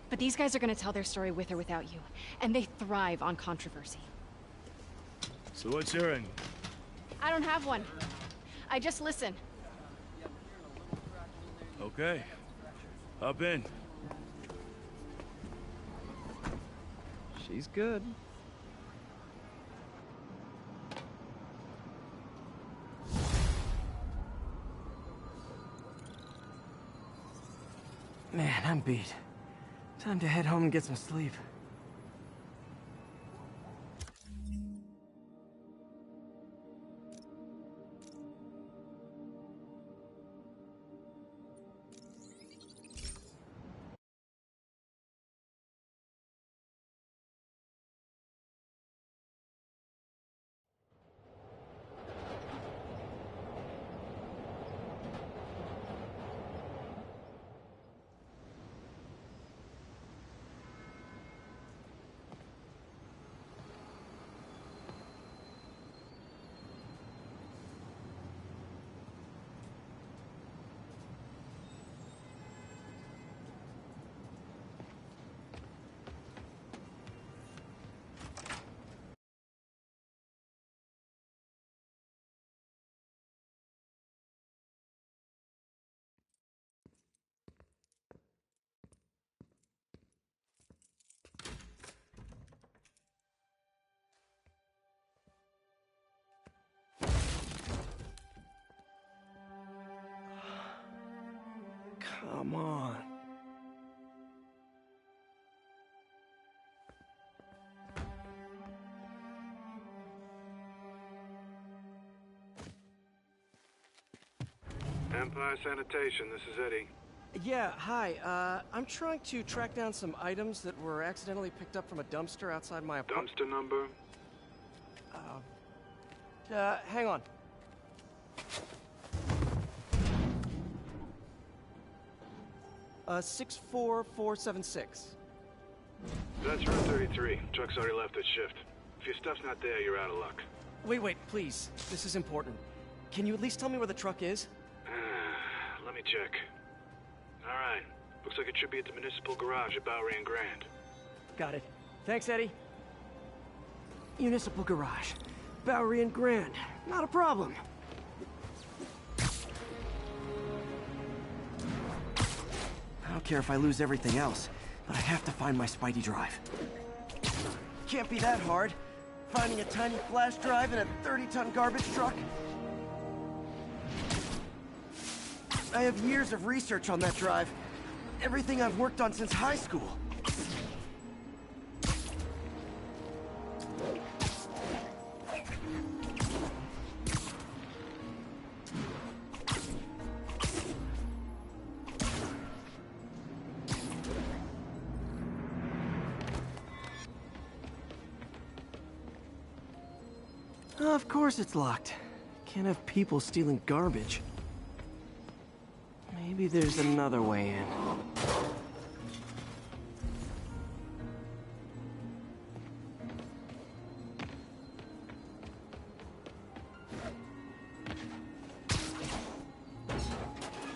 But these guys are gonna tell their story with or without you, and they thrive on controversy. So what's your angle? I don't have one. I just listen. Okay. Hop in. She's good. Man, I'm beat. Time to head home and get some sleep. Come on. Empire Sanitation, this is Eddie. Yeah, hi. I'm trying to track down some items that were accidentally picked up from a dumpster outside my apartment. Dumpster number? Hang on. Uh, 64476. That's room 33. Truck's already left its shift. If your stuff's not there, you're out of luck. Wait, please. This is important. Can you at least tell me where the truck is? Let me check. Alright. Looks like it should be at the municipal garage at Bowery and Grand. Got it. Thanks, Eddie. Municipal garage. Bowery and Grand. Not a problem. I don't care if I lose everything else, but I have to find my Spidey drive. Can't be that hard. Finding a tiny flash drive in a 30-ton garbage truck. I have years of research on that drive. Everything I've worked on since high school. Of course it's locked. Can't have people stealing garbage. Maybe there's another way in.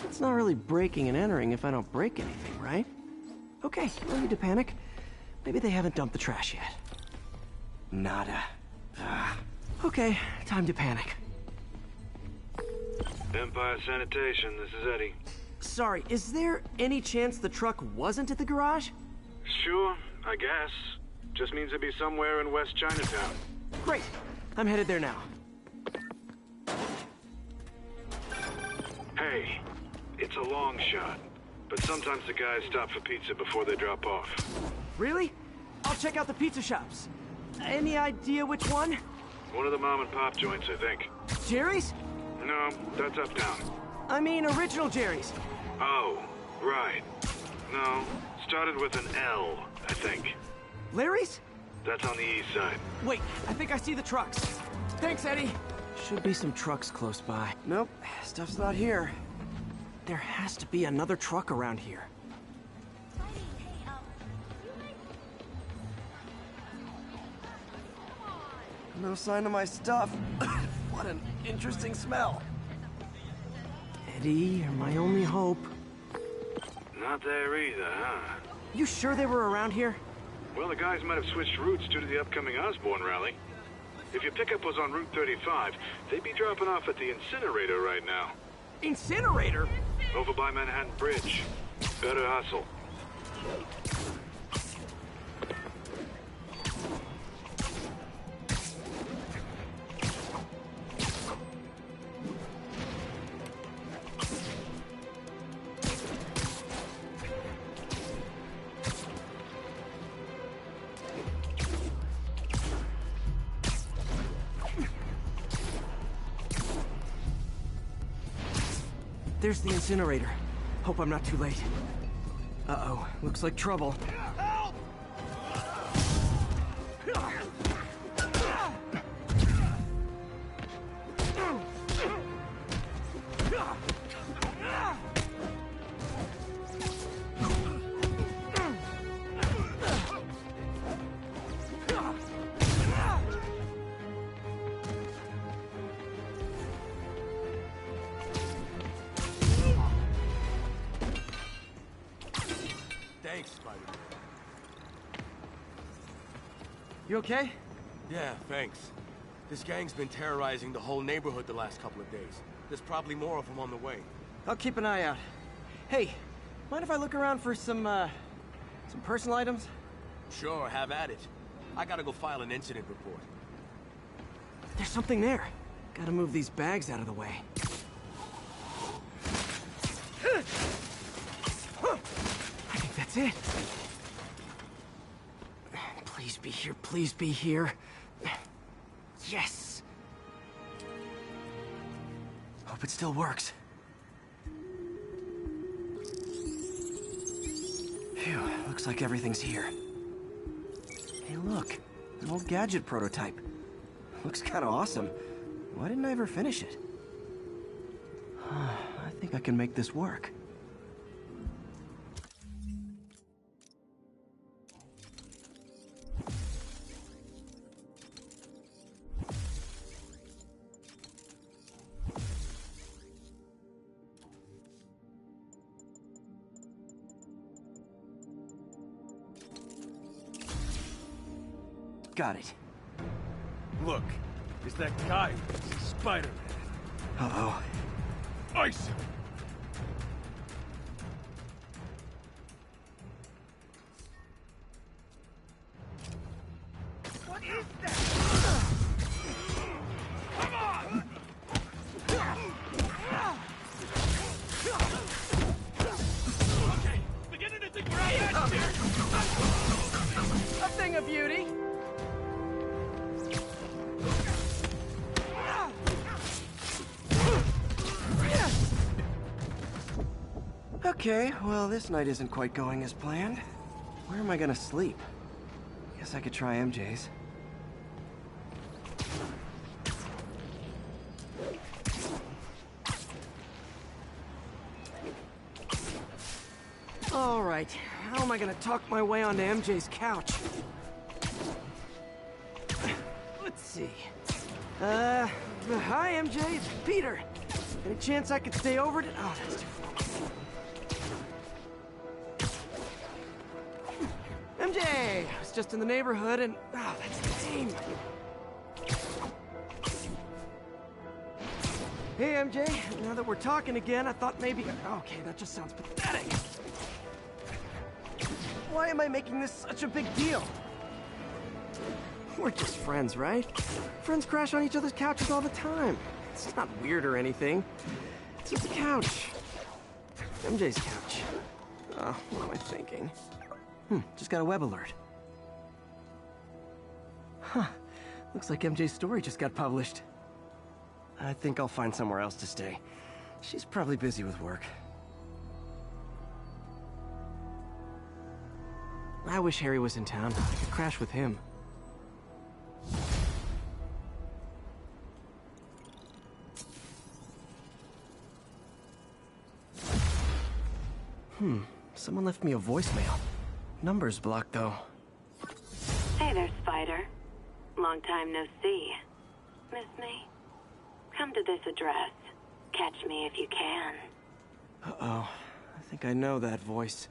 It's not really breaking and entering if I don't break anything, right? Okay, no need to panic. Maybe they haven't dumped the trash yet. Nada. Okay, time to panic. Empire Sanitation, this is Eddie. Sorry, is there any chance the truck wasn't at the garage? Sure, I guess. Just means it'd be somewhere in West Chinatown. Great. I'm headed there now. Hey, it's a long shot, but sometimes the guys stop for pizza before they drop off. Really? I'll check out the pizza shops. Any idea which one? One of the mom-and-pop joints, I think. Jerry's? No, that's uptown. I mean, original Jerry's. Oh, right. No, started with an L, I think. Larry's? That's on the east side. Wait, I think I see the trucks. Thanks, Eddie. Should be some trucks close by. Nope, stuff's not here. There has to be another truck around here. No sign of my stuff. What an interesting smell. Eddie, you're my only hope. Not there either, huh? You sure they were around here? Well, the guys might have switched routes due to the upcoming Osborn rally. If your pickup was on Route 35, they'd be dropping off at the incinerator right now. Incinerator? Over by Manhattan Bridge. Better hustle. There's the incinerator. Hope I'm not too late. Uh-oh, looks like trouble. Help! Thanks, Spider-Man. You okay? Yeah, thanks. This gang's been terrorizing the whole neighborhood the last couple of days. There's probably more of them on the way. I'll keep an eye out. Hey, mind if I look around for some personal items? Sure, have at it. I gotta go file an incident report. There's something there. Gotta move these bags out of the way. I think that's it. Please be here, please be here. Yes! Hope it still works. Phew, looks like everything's here. Hey look, an old gadget prototype. Looks kinda awesome. Why didn't I ever finish it? I think I can make this work. Got it. Look, it's that guy, Spider-Man. Uh-oh. Ice him! What is that? Come on! Okay, beginning to think we're out here. A thing of beauty. Okay, well, this night isn't quite going as planned. Where am I gonna sleep? Guess I could try MJ's. All right, how am I gonna talk my way onto MJ's couch? Let's see. Hi, MJ, it's Peter. Any chance I could stay over to... Oh, that's too far. MJ! I was just in the neighborhood and... Oh, that's lame. Hey, MJ. Now that we're talking again, I thought maybe... Okay, that just sounds pathetic. Why am I making this such a big deal? We're just friends, right? Friends crash on each other's couches all the time. It's not weird or anything. It's just a couch. MJ's couch. Oh, what am I thinking? Just got a web alert. Huh. Looks like MJ's story just got published. I think I'll find somewhere else to stay. She's probably busy with work. I wish Harry was in town. I could crash with him. Someone left me a voicemail. Number's blocked, though. Hey there, Spider. Long time no see. Miss me? Come to this address. Catch me if you can. Uh-oh. I think I know that voice.